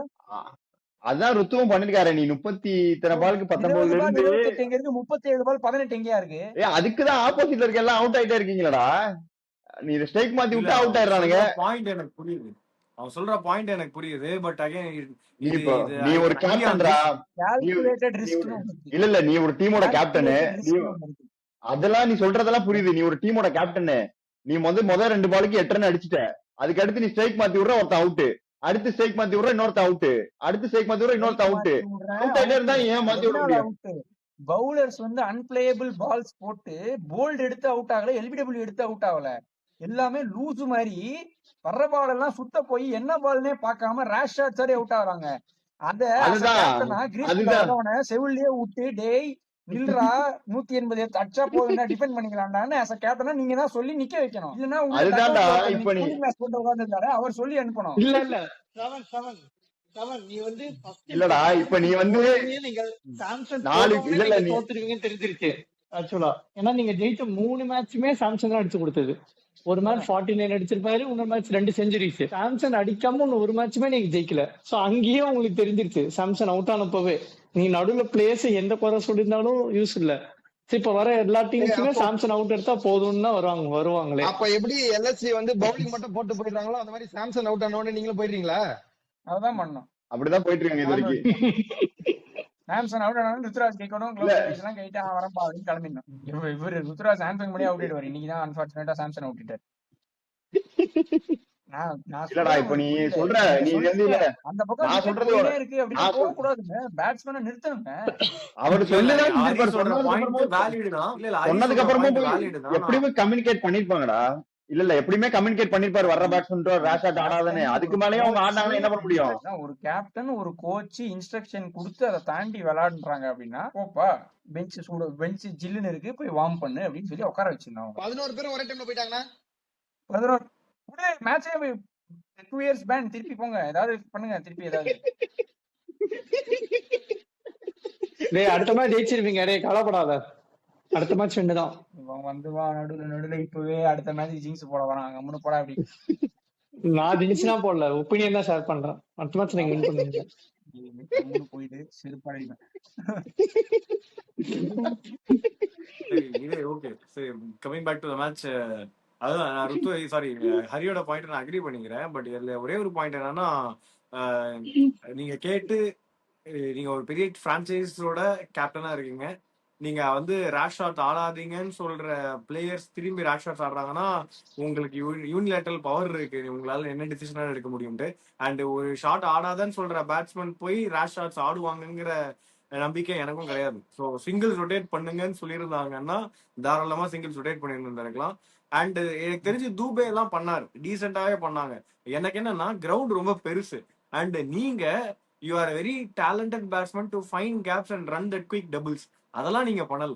அதான் ருத்துவும் பண்ணிருக்காரு. நீ 30 இத்தனை பாலுக்கு 19 இருந்து 28 எங்க இருக்கு, 37 பால் 18 எங்கயா இருக்கு? அதுக்குதான் ஆப்போசிட்ல இருக்க எல்லாம் அவுட் ஆயிட்டே இருக்கீங்களா? நீ ஸ்ட்ரைக் மாத்தி விட்டு அவுட் ஆயிடுறானுங்க. பாயிண்ட் எனக்கு புரியுது, அவன் சொல்ற பாயிண்ட் எனக்கு புரியுது. பட் அகைன் நீ ஒரு கேப்டன்டா, இல்ல நீ ஒரு டீமோட கேப்டனு, அதெல்லாம் நீ சொல்றதெல்லாம் புரியுது. நீ ஒரு டீமோட கேப்டனு, நீ முதல் 2 பாலுக்கு 8 ரன் அடிச்சுட்ட. அதுக்கு அடுத்து நீ ஸ்ட்ரைக் மாத்தி விடுற, ஒருத்தன் அவுட். அடுத்து ஸ்ட்ரைக் மாத்தி விடுற, இன்னொருத்த அவுட். அடுத்து ஸ்ட்ரைக் மாத்தி விடுற, இன்னொருத்த அவுட். அவுட் ஆயிட்டே இருந்தா ஏன் மாத்தி விட முடியும்? பவுலர்ஸ் வந்து அன்பிளேயபிள் பால்ஸ் போட்டு போல்ட் எடுத்து அவுட் ஆகல, எல்பிடபிள்யூ எடுத்து அவுட் ஆகல. எல்லாமே லூசு மாதிரி வர்ற பால் எல்லாம் சுத்த போய் என்ன பால்னே பாக்காம ரேஷ் ஷாட் சரி அவுட் ஆகுறாங்க. அத செவிலியே விட்டு டேய் இல்லடா 180 அடிச்சா போதும்டா டிஃபெண்ட் பண்ணிக்கலாம்டான்னு as a கேப்டனா நீங்க தான் சொல்லி நிக்க வைக்கணும். இல்லன்னா உள்ள அதுதான்டா டக் அவுட்ல இப்ப நீ கூலிங் கிளாஸ் போட்டு உட்கார்ந்திருக்காரு அவர் சொல்லி அனுப்பணும். இல்ல செவன் செவன் செவன் நீ வந்து ஃபர்ஸ்ட் இல்லடா இப்ப நீ வந்து நீங்க சாம்சங் 4 போட்டவொடனே இல்ல நீங்க நீ தோத்துருவீங்கன்னு தெரிஞ்சிருச்சு. ஆக்சுவலா ஏன்னா நீங்க ஜெயிச்ச 3 மேட்சுமே சாம்சங் தான் அடிச்சு கொடுத்தது. ஒரு மேட்ச் 49 அடிச்சிருப்பாரு, இன்னொரு மேட்ச் 2 செஞ்சுரிஸ். சாம்சன் அடிக்காம ஒரு மேட்சுமே நீங்க ஜெயிக்கல. சோ அங்கேயே உங்களுக்கு தெரிஞ்சிருச்சு சாம்சன் அவுட் ஆனப்பவே. நீ நடுவுல பிளேஸ் எந்த குறை சொல்லியிருந்தாலும் யூஸ் இல்ல. இப்ப வர எல்லா டீம்ஸுமே அப்போ சாம்சன் அவுட் எடுத்தா போதும்னு தான் வருவாங்களே. அப்ப எப்படி எல்எஸ்சி வந்து பவுலிங் மட்டும் போட்டு போயிடுறாங்களோ அந்த மாதிரி சாம்சன் அவுட் ஆனோட நீங்களும் போயிடுறீங்களா? அதான் பண்ணணும். அப்படிதான் போயிட்டு இருக்காங்க இது வரைக்கும். சாம்சன் அவுட் ஆனாலும் ருத்ராஜ் கேட்கணும், இல்ல க்ளோஸ் எல்லாம் கேட்டு வரப்பா அப்படின்னு கிளம்பிடணும். இவரு ருத்ராஜ் சாம்சங் பண்ணி அவுட் ஆயிடுவாரு. இன்னைக்கு தான் அன்பார்ச்சுனேட்டா சாம்சன் அவுட் ஆயிட்டாரு. நான் இல்லடா சொல்றது இப்ப நீ உங்களுக்கு புரியல. சொல்ற நீங்க நீ வந்து சொல்லிட்டு இல்ல அந்த பக்கம் நான் விக்கெட் சொல்றது போயினே இருக்கு அப்படின்னா நான் போக சொல் கூடாதுங்க. பேட்ஸ்மேனை நிறுத்தணுங்க. அவர் இல்ல இல்ல சொல்லுதான் ஹரி இருப்பாரு. சொல்ற சொன்னதுக்கு பாயிண்ட் அப்புறமும் வேலிடு தான். இல்ல இல்ல ஹரி சொன்னதுக்கு சொல்ற அப்புறமும் பாயிண்ட் போய் வேலிடு தான். எப்படியுமே கம்யூனிகேட் பண்ணிருப்பாங்கடா. இல்ல எப்படியுமே கம்யூனிகேட் பண்ணிருப்பாரு வர்ற பேட்ஸ்மேன் ரேஷ் ஷாட் ஆடாதானே. கேப்டன் அதுக்கு ஒரு மேலயும் அவங்க கோச் ஆடினாங்கன்னா என்ன பண்ண முடியும்? ஒரு கேப்டன் ஒரு கோச் இன்ஸ்ட்ரக்ஷன் கொடுத்து அதை தாண்டி விளையாடுறாங்க அப்படின்னா போப்பா பெஞ்ச் சூடு பெஞ்ச் ஜில்லுன்னு இருக்கு போய் வார்ம் பண்ணு அப்படின்னு சொல்லி உட்கார வச்சிருந்தாங்க. 11 பேரும் ஒரே டைம்ல போயிட்டாங்கன்னா 11 மேட்சே 2 இயர்ஸ் பேன் திருப்பி போங்க ஏதாவது பண்ணுங்க திருப்பி ஏதாவது. டேய் அடுத்த மேட்ச் ஜெயிச்சிருவீங்க. டேய் கவலைப்படாத. அடுத்த மேட்ச் 2 தான். இவன் வந்து வா நடுவுல இப்பவே அடுத்த மேட்ச் ஜிங்ஸ் போட வரான். கம்முனு போடா அப்படி. நான் ஜெயிச்சுனா போடல, ஒப்பீனியன் தான் ஷேர் பண்றேன். அடுத்த மேட்ச் நீங்க வின் பண்ணுவீங்க. கம்முனு போயிட்டு செருப்பாடிப்பேன். சரி இது ஓகே. சரி coming back to the match. அதுதான் நான் ருத்து சாரி ஹரியோட பாயிண்ட் நான் அக்ரி பண்ணிக்கிறேன். பட் இதுல ஒரே ஒரு பாயிண்ட் என்னன்னா நீங்க கேட்டு நீங்க ஒரு பெரிய பிரான்சைஸோட கேப்டனா இருக்கீங்க. நீங்க வந்து ரேஷ் ஷாட் ஆடாதீங்கன்னு சொல்ற பிளேயர்ஸ் திரும்பி ரேஷ் ஷாட்ஸ் ஆடுறாங்கன்னா உங்களுக்கு யூனிலேட்டரல் பவர் இருக்கு. உங்களால என்ன டிசிஷனா எடுக்க முடியும்ட்டு. அண்ட் ஒரு ஷாட் ஆடாதன்னு சொல்ற பேட்ஸ்மேன் போய் ரேஷ் ஷாட்ஸ் ஆடுவாங்கங்கிற நம்பிக்கை எனக்கும் கிடையாது. ஸோ சிங்கிள்ஸ் ரொட்டேட் பண்ணுங்கன்னு சொல்லியிருந்தாங்கன்னா தாராளமா சிங்கிள்ஸ் ரொட்டேட் பண்ணியிருந்திருக்கலாம். அண்ட் எனக்கு தெரிஞ்சு தூபே எல்லாம் பண்ணாரு, டீசெண்டாவே பண்ணாங்க. எனக்கு என்னன்னா கிரவுண்ட் ரொம்ப பெருசு அண்ட் நீங்க you are very talented batsman to find gaps and run that quick doubles. அதெல்லாம் நீங்க பண்ணல.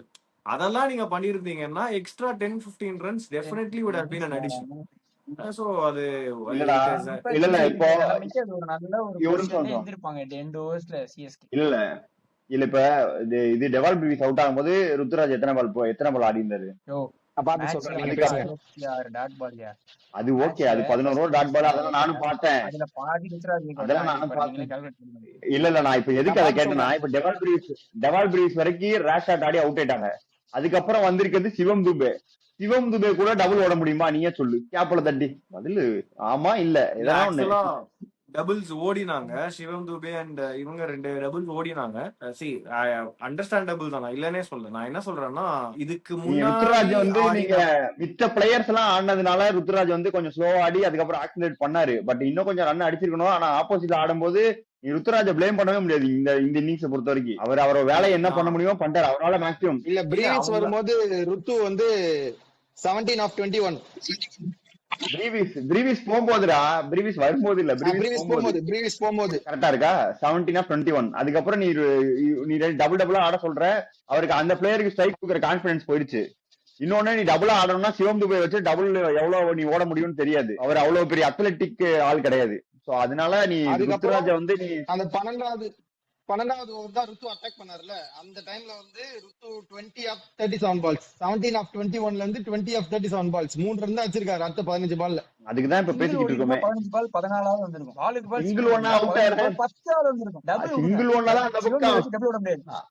அதெல்லாம் நீங்க பண்ணிருந்தீங்கன்னா extra 10-15 runs definitely would have been an addition. So அது இல்லடா இல்ல இப்போ நிலைமைக்கு அது ஒரு நல்ல ஒரு இவரும் பொசிஷன்ல சொல்றோம். இருந்திருப்பாங்க எண்ட் ஓவர்ஸ்ல சிஎஸ்கே. இல்ல இல்ல இப்ப இது டெவால் பிரிவிஸ் அவுட் ஆகும்போது ருத்துராஜ் எத்தனை பால் ஆடி இருந்தாரு? யோ பார்த்து மேட்ச்ல சொல்றேன், நீங்க வந்து பேசுங்க. 66 டாட் பால்யா. அது ஓகே, அது மேட்ச்ல 11 ஃபர்ஸ்ட் டாட் பால். 10 அதெல்லாம் நானும் பார்த்தேன். அதுல பாதி ருத்ராஜ் விக்கெட் அதெல்லாம் தான் நானும் ஆடிருப்பாரு. நீங்களே பார்த்தேன். கால்குலேட் பண்ணுங்க. இல்ல நான் இப்ப எதுக்கு நான் அதை பார்த்து கேட்டேன்னா சொல்றேன். இப்ப டெவால் பிரிவிஸ் வரைக்கும் ரேஷ் ஷாட் ஆடி அவுட் ஆயிட்டாங்க. அதுக்கப்புறம் வந்திருக்கிறது சிவம் துபே. சிவம் துபே கூட டபுள் ஓட முடியுமா நீயே சொல்லு. கேப்ல தட்டி பதில் ஆமா இல்ல ஏதாவது ஒண்ணு. ஆக்சுவலா டபுள்ஸ் ஓடினாங்க. சிவம் துபே அண்ட் இவங்க 2 டபுள்ஸ் ஓடினாங்க. சி அண்டர்ஸ்டாண்டபிள் தான், நான் இல்லனே சொல்ல. நான் என்ன சொல்றேன்னா இதுக்கு நீங்க முன்னாடி ருத்துராஜ் வந்து நீங்க ஆடின மித்த பிளேயர்ஸ் எல்லாம் ஆடினதுனால ருத்துராஜ் வந்து கொஞ்சம் ஸ்லோ ஆடி அதுக்கப்புறம் ஆக்சிலேட் பண்ணாரு. பட் இன்னும் கொஞ்சம் ரன் அடிச்சிருக்கணும். ஆனா ஆப்போசிட்ல ஆடும்போது நீ ருத்துராஜ பிளேம் பண்ணவே முடியாது. இந்த இன்னிங்ஸ் பொறுத்த வரைக்கும் அவரோட வேலையை என்ன பண்ண முடியுமோ பண்ணிட்டாரு. அவரால மேக்ஸிமம் இல்ல இல்ல பிரீவிஸ் அவங்க வரும்போது ருத்து வந்து 17 of 21. பிரீவிஸ் போகும்போதுடா, பிரீவிஸ் வரும்போது இல்ல, பிரீவிஸ் போகும்போது கரெக்டா இருக்கா? 17 of 21. அதுக்கப்புறம் நீ டபுள் ஆட சொல்ற. அவருக்கு அந்த பிளேயருக்கு ஸ்ட்ரைக் கொடுக்குற கான்பிடன்ஸ் போயிடுச்சு. இன்னொன்னு நீ டபுளா ஆடணும்னா சிவம் துபே வச்சு டபுள் எவ்வளவு நீ ஓட முடியும்னு தெரியாது. அவர் அவ்வளவு பெரிய அத்லெட்டிக் ஆள் கிடையாது. சோ அதனால நீ ருத்துராஜ வந்து நீ அந்த 12வது ஓவர் தான் ருத்து அட்டாக் பண்ணாருல. அந்த டைம்ல வந்து ருத்து 20 of 37 balls, 17 of 21ல இருந்து 20 of 37 balls 3 ரன் தான் வச்சிருக்காரு அடுத்த 15 பால்ல. அதுக்குதான் இப்ப பேசிக்கிட்டு இருக்கோமே. 15 பால் 14ஆவது வந்திருக்கும். பாலுக்கு பால் சிங்கிள் ஒன்னா அவுட் ஆயிரு. 10ஆவது வந்திருக்கும். டபுள் சிங்கிள் ஒன்னா தான் அந்த பக்கம் டபுள் ஓட முடியாது.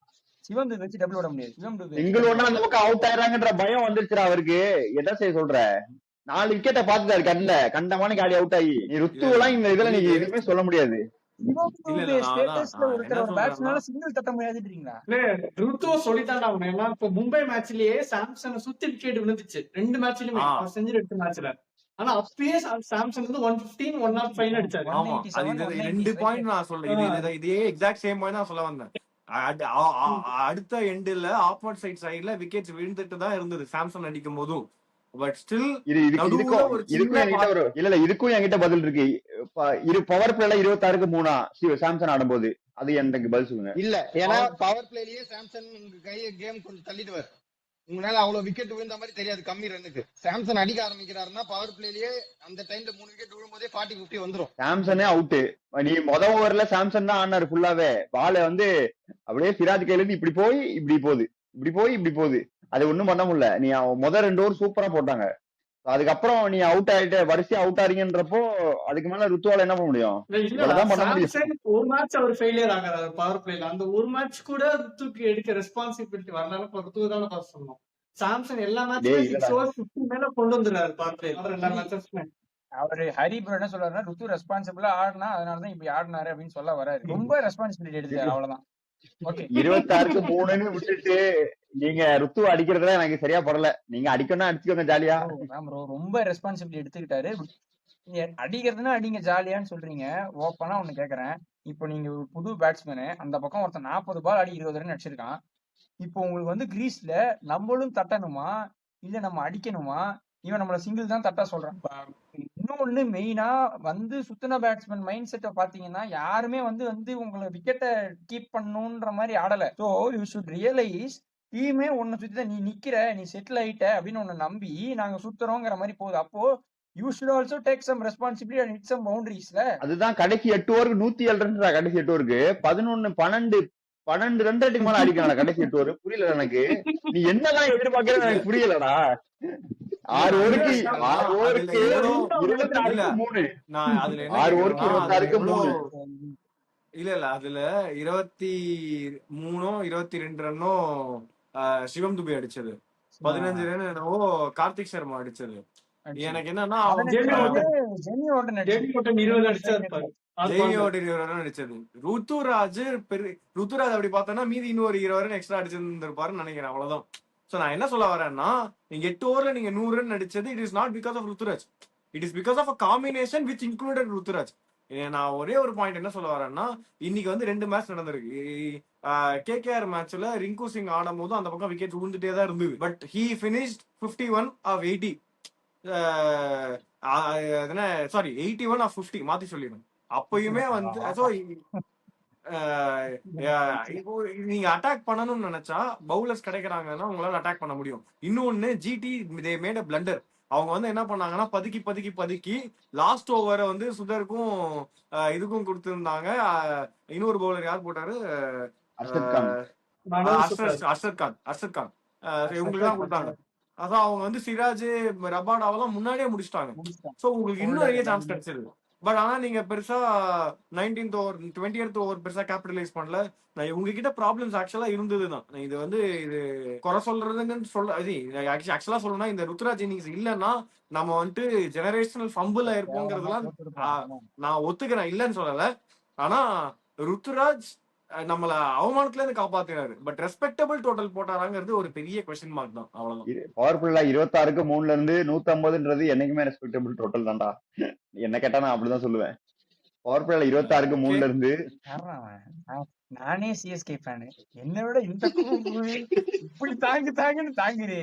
சிவம் துபே வச்சு டபுள் ஓட முடியாது. சிங்கிள் ஒன்னா அந்த பக்கம் அவுட் ஆயிராங்கன்ற பயம் வந்துருச்சுடா அவருக்கு. என்ன செய்ய சொல்ற? 4 விக்கெட்டை பாத்துட்டாரு கண்டமான காலி அவுட் ஆகி. நீ ருத்து எல்லாம் இந்த இதுல நீ எதுவுமே சொல்ல முடியாது. ருத்துவ சொல்லித்தாண்டா அவன். ஏன்னா இப்ப மும்பை மேட்ச்லயே சாம்சன் சுத்தி விக்கெட் விழுந்துச்சு 2 மேட்ச்லயுமே. செஞ்சுரி 8 மேட்ச்ல. ஆனா அப்பயே சாம்சன் வந்து 115 105 அடிச்சாரு. ஆமா அது 2 பாயிண்ட் நான் சொல்றேன். இதே எக்ஸாக்ட் சேம் பாயிண்ட் நான் சொல்ல வந்தேன். அடுத்த எண்டுல ஆப்போசிட் சைட் சைடுல விக்கெட்ஸ் விழுந்துட்டு தான் இருந்தது சாம்சன் அடிக்கும் போதும். பட் ஸ்டில் இதுக்கும் என்கிட்ட பதில் இருக்கு. பவர் பிளேல 26க்கு 3 சாம்சன் ஆடும்போது அது எனக்கு பதில் சொல்லுங்க. இல்ல, ஏன்னா பவர் பவர் பிளேலயே சாம்சன் உங்க கையை கேம் கொஞ்சம் தள்ளிடுவார். உங்களால அவ்வளவு விக்கெட் விழுந்த மாதிரி தெரியாது கம்மி ரன்னுக்கு. சாம்சன் அடிக்க ஆரம்பிக்கிறாருன்னா பவர் பிளேலயே அந்த டைம்ல 3 விக்கெட் விழும்போதே 40-50 வந்துரும். சாம்சனே அவுட்டு. நீ ஓவர்ல சாம்சன் தான் ஆனாரு ஃபுல்லாவே. பால வந்து அப்படியே சிராஜ் கையில இருந்து இப்படி போய் இப்படி போகுது, இப்படி போய் இப்படி போகுது. அது ஒண்ணும் பண்ண முடியல. நீ முதல் 2 ஓவர் சூப்பரா போட்டாங்க. அதுக்கப்புறம் நீ அவுட் ஆயிட்ட, வரிசையா அவுட் ஆறீங்கன்றப்போ அதுக்கு மேல ருத்துவால என்ன பண்ண முடியும்? இல்ல இவ்வளவுதான் பண்ண முடியும். சாம்சங் ஒரு மேட்ச் அவர் ஃபெயிலியர் ஆகிறாரு பவர் பிளேல. அந்த ஒரு மேட்ச் கூட ருத்துக்கு எடுக்க ரெஸ்பான்சிபிலிட்டி வரனால ருத்து தானே பாஸ் பண்ணணும். சாம்சங் எல்லா மேட்ச்லயும் டேய் 6 இல்லடா, ஓவர் 50 மேல கொண்டு வந்துறாரு பவர் பிளேல. அவர் எல்லா மேட்சஸ்மே அவரு ஹரி ப்ரோ என்ன சொல்றாருன்னா ருத்து ரெஸ்பான்சிபிளா ஆடினா அதனாலதான் இப்படி ஆடினாரு அப்படின்னு சொல்ல வராரு. ரொம்ப ரெஸ்பான்சிபிலிட்டி எடுத்தாரு, அவ்வளவுதான். ஓகே 26க்கு 3ன்னு விட்டுட்டு நீங்க ருத்து அடிக்கிறதுல எனக்கு சரியா படல. நீங்க அடிக்கணும் அடிச்சுக்கோங்க ஜாலியா. ப்ரோ ரொம்ப ரெஸ்பான்சிபிலிட்டி எடுத்துக்கிட்டாரு. நீங்க அடிக்கிறதுனா அடிங்க ஜாலியான்னு சொல்றீங்க. ஓப்பனா ஒண்ணு கேக்குறேன். இப்போ நீங்க ஒரு புது பேட்ஸ்மேனு, அந்த பக்கம் ஒருத்தன் 40 பால் ஆடி 20 ரன் அடிச்சிருக்கான். இப்போ உங்களுக்கு வந்து கிரீஸ்ல நம்மளும் தட்டணுமா இல்ல நம்ம அடிக்கணுமா? இவன் நம்மள சிங்கிள் தான் தட்ட சொல்றான். இன்னொன்னு மெயினா வந்து சுத்தின பேட்ஸ்மேன் மைண்ட் செட்டை பாத்தீங்கன்னா யாருமே வந்து உங்களை விக்கெட்டை கீப் பண்ணணும்ன்ற மாதிரி ஆடல. ஸோ யூ ஷுட் ரியலைஸ் டீமே ஒன்னு சுத்தி தான் நீ நிக்கிற, நீ செட்டில் ஆயிட்ட அப்படின்னு ஒன்னு நம்பி நாங்க சுத்துறோங்கிற மாதிரி போகுது. அப்போ you should also take some responsibility and hit some பவுண்டரிஸ்ல. அதுதான் கடைசி 8 ஓவருக்கு 107 ரன். கடைசி 8 ஓவருக்கு 12 ரன் ரேட்டுக்கு மேல அடிக்கலாம் கடைசி 8 ஓவர். புரியல எனக்கு. நீ என்னதான் எதிர்பார்க்கறது எனக்கு புரியலடா. 6 ஓவருக்கு 26க்கு 3. நான் அதுல என்ன 6 ஓவருக்கு கேக்குறேன்னா, அதுல 26க்கு எவ்வளோ 3. இல்ல அதுல 23 22 ரன்னும் சிவம் துபே அடிச்சது, 15 ரன் என்னவோ கார்த்திக் சர்மா அடிச்சது. எனக்கு என்னன்னா அவன் ஜெமி ஓட்டன் ஜேபி கோட்டன் 20 அடிச்சிருப்பாரு. ஜெய்மியோட 20 ரன் அடிச்சது. ருத்துராஜ் அப்படி பார்த்தோன்னா மீதி இன்னொரு 20 ரன் எக்ஸ்ட்ரா அடிச்சிருந்திருப்பாருன்னு நினைக்கிறேன். அவ்வளவுதான். சோ நான் என்ன சொல்ல வரேன்னா, நீங்க 8 ஓவர்ல நீங்க 100 ரன் அடிச்சது it is not because of Ruturaj, it is because of a combination which included Ruturaj. நான் ஒரே ஒரு பாயிண்ட் என்ன சொல்ல வரேன்னா, இன்னைக்கு வந்து 2 மேட்ச் நடந்திருக்கு. கேகேஆர் மேட்ச்ல ரிங்கு சிங் ஆடும் போது அந்த பக்கம் விக்கெட் விழுந்துட்டே தான் இருந்தது. But he finished 51 of 80. Sorry 81 of 50 மாத்தி சொல்லிடுறேன். அப்பயுமே வந்து நீங்க அட்டாக் பண்ணணும்னு நினைச்சா பவுலர்ஸ் கிடைக்கிறாங்கன்னா உங்களால அட்டாக் பண்ண முடியும். இன்னொன்னு GT they made a blunder. அவங்க வந்து என்ன பண்ணாங்கன்னா பதுக்கி லாஸ்ட் ஓவரை வந்து சுதருக்கும் இதுக்கும் கொடுத்திருந்தாங்க. இன்னொரு பவுலர் யார் போட்டாரு? அர்ஷத் கான் இவங்களுக்கு தான் கொடுத்தாங்க. அதான் அவங்க வந்து சிராஜ் ரபாடாவெல்லாம் முன்னாடியே முடிச்சிட்டாங்க. சோ உங்களுக்கு இன்னும் நிறைய சான்ஸ் கிடைச்சிருக்கு. பட் ஆனா நீங்க பெருசா 19th ஓவர் 20th ஓவர் பெருசா கேபிட்டலைஸ் பண்ணல. நான் உங்ககிட்ட ப்ராப்ளம்ஸ் ஆக்சுவலா இருந்ததுதான். இது வந்து இது குறை சொல்றதுன்னு ஆக்சுவலா சொல்லணும்னா இந்த ருத்ராஜ் இன்னிங்ஸ் இல்லைன்னா நம்ம வந்துட்டு ஜெனரேஷனல் ஃபம்பிள் ஆயிருப்போங்கிறதுலாம் நான் ஒத்துக்கிறேன், இல்லைன்னு சொல்லல. ஆனா ருத்ராஜ் நம்மள அவமானத்துல இருந்து காப்பாத்தினாரு. பட் ரெஸ்பெக்டபிள் டோட்டல் போட்டாராங்கிறது ஒரு பெரிய கொஸ்டின் மார்க் தான். அவ்வளவுதான். பவர் பிளேல 26க்கு 3ல இருந்து 150ன்றது என்னைக்குமே ரெஸ்பெக்டபிள் டோட்டல் தான்டா. என்ன கேட்டா நான் அப்படிதான் சொல்லுவேன். பவர் பிளேல 26க்கு 3ல இருந்து நானே சிஎஸ்கே ஃபேனு, என்னை விட இந்த இப்படி தாங்குன்னு தாங்குறே.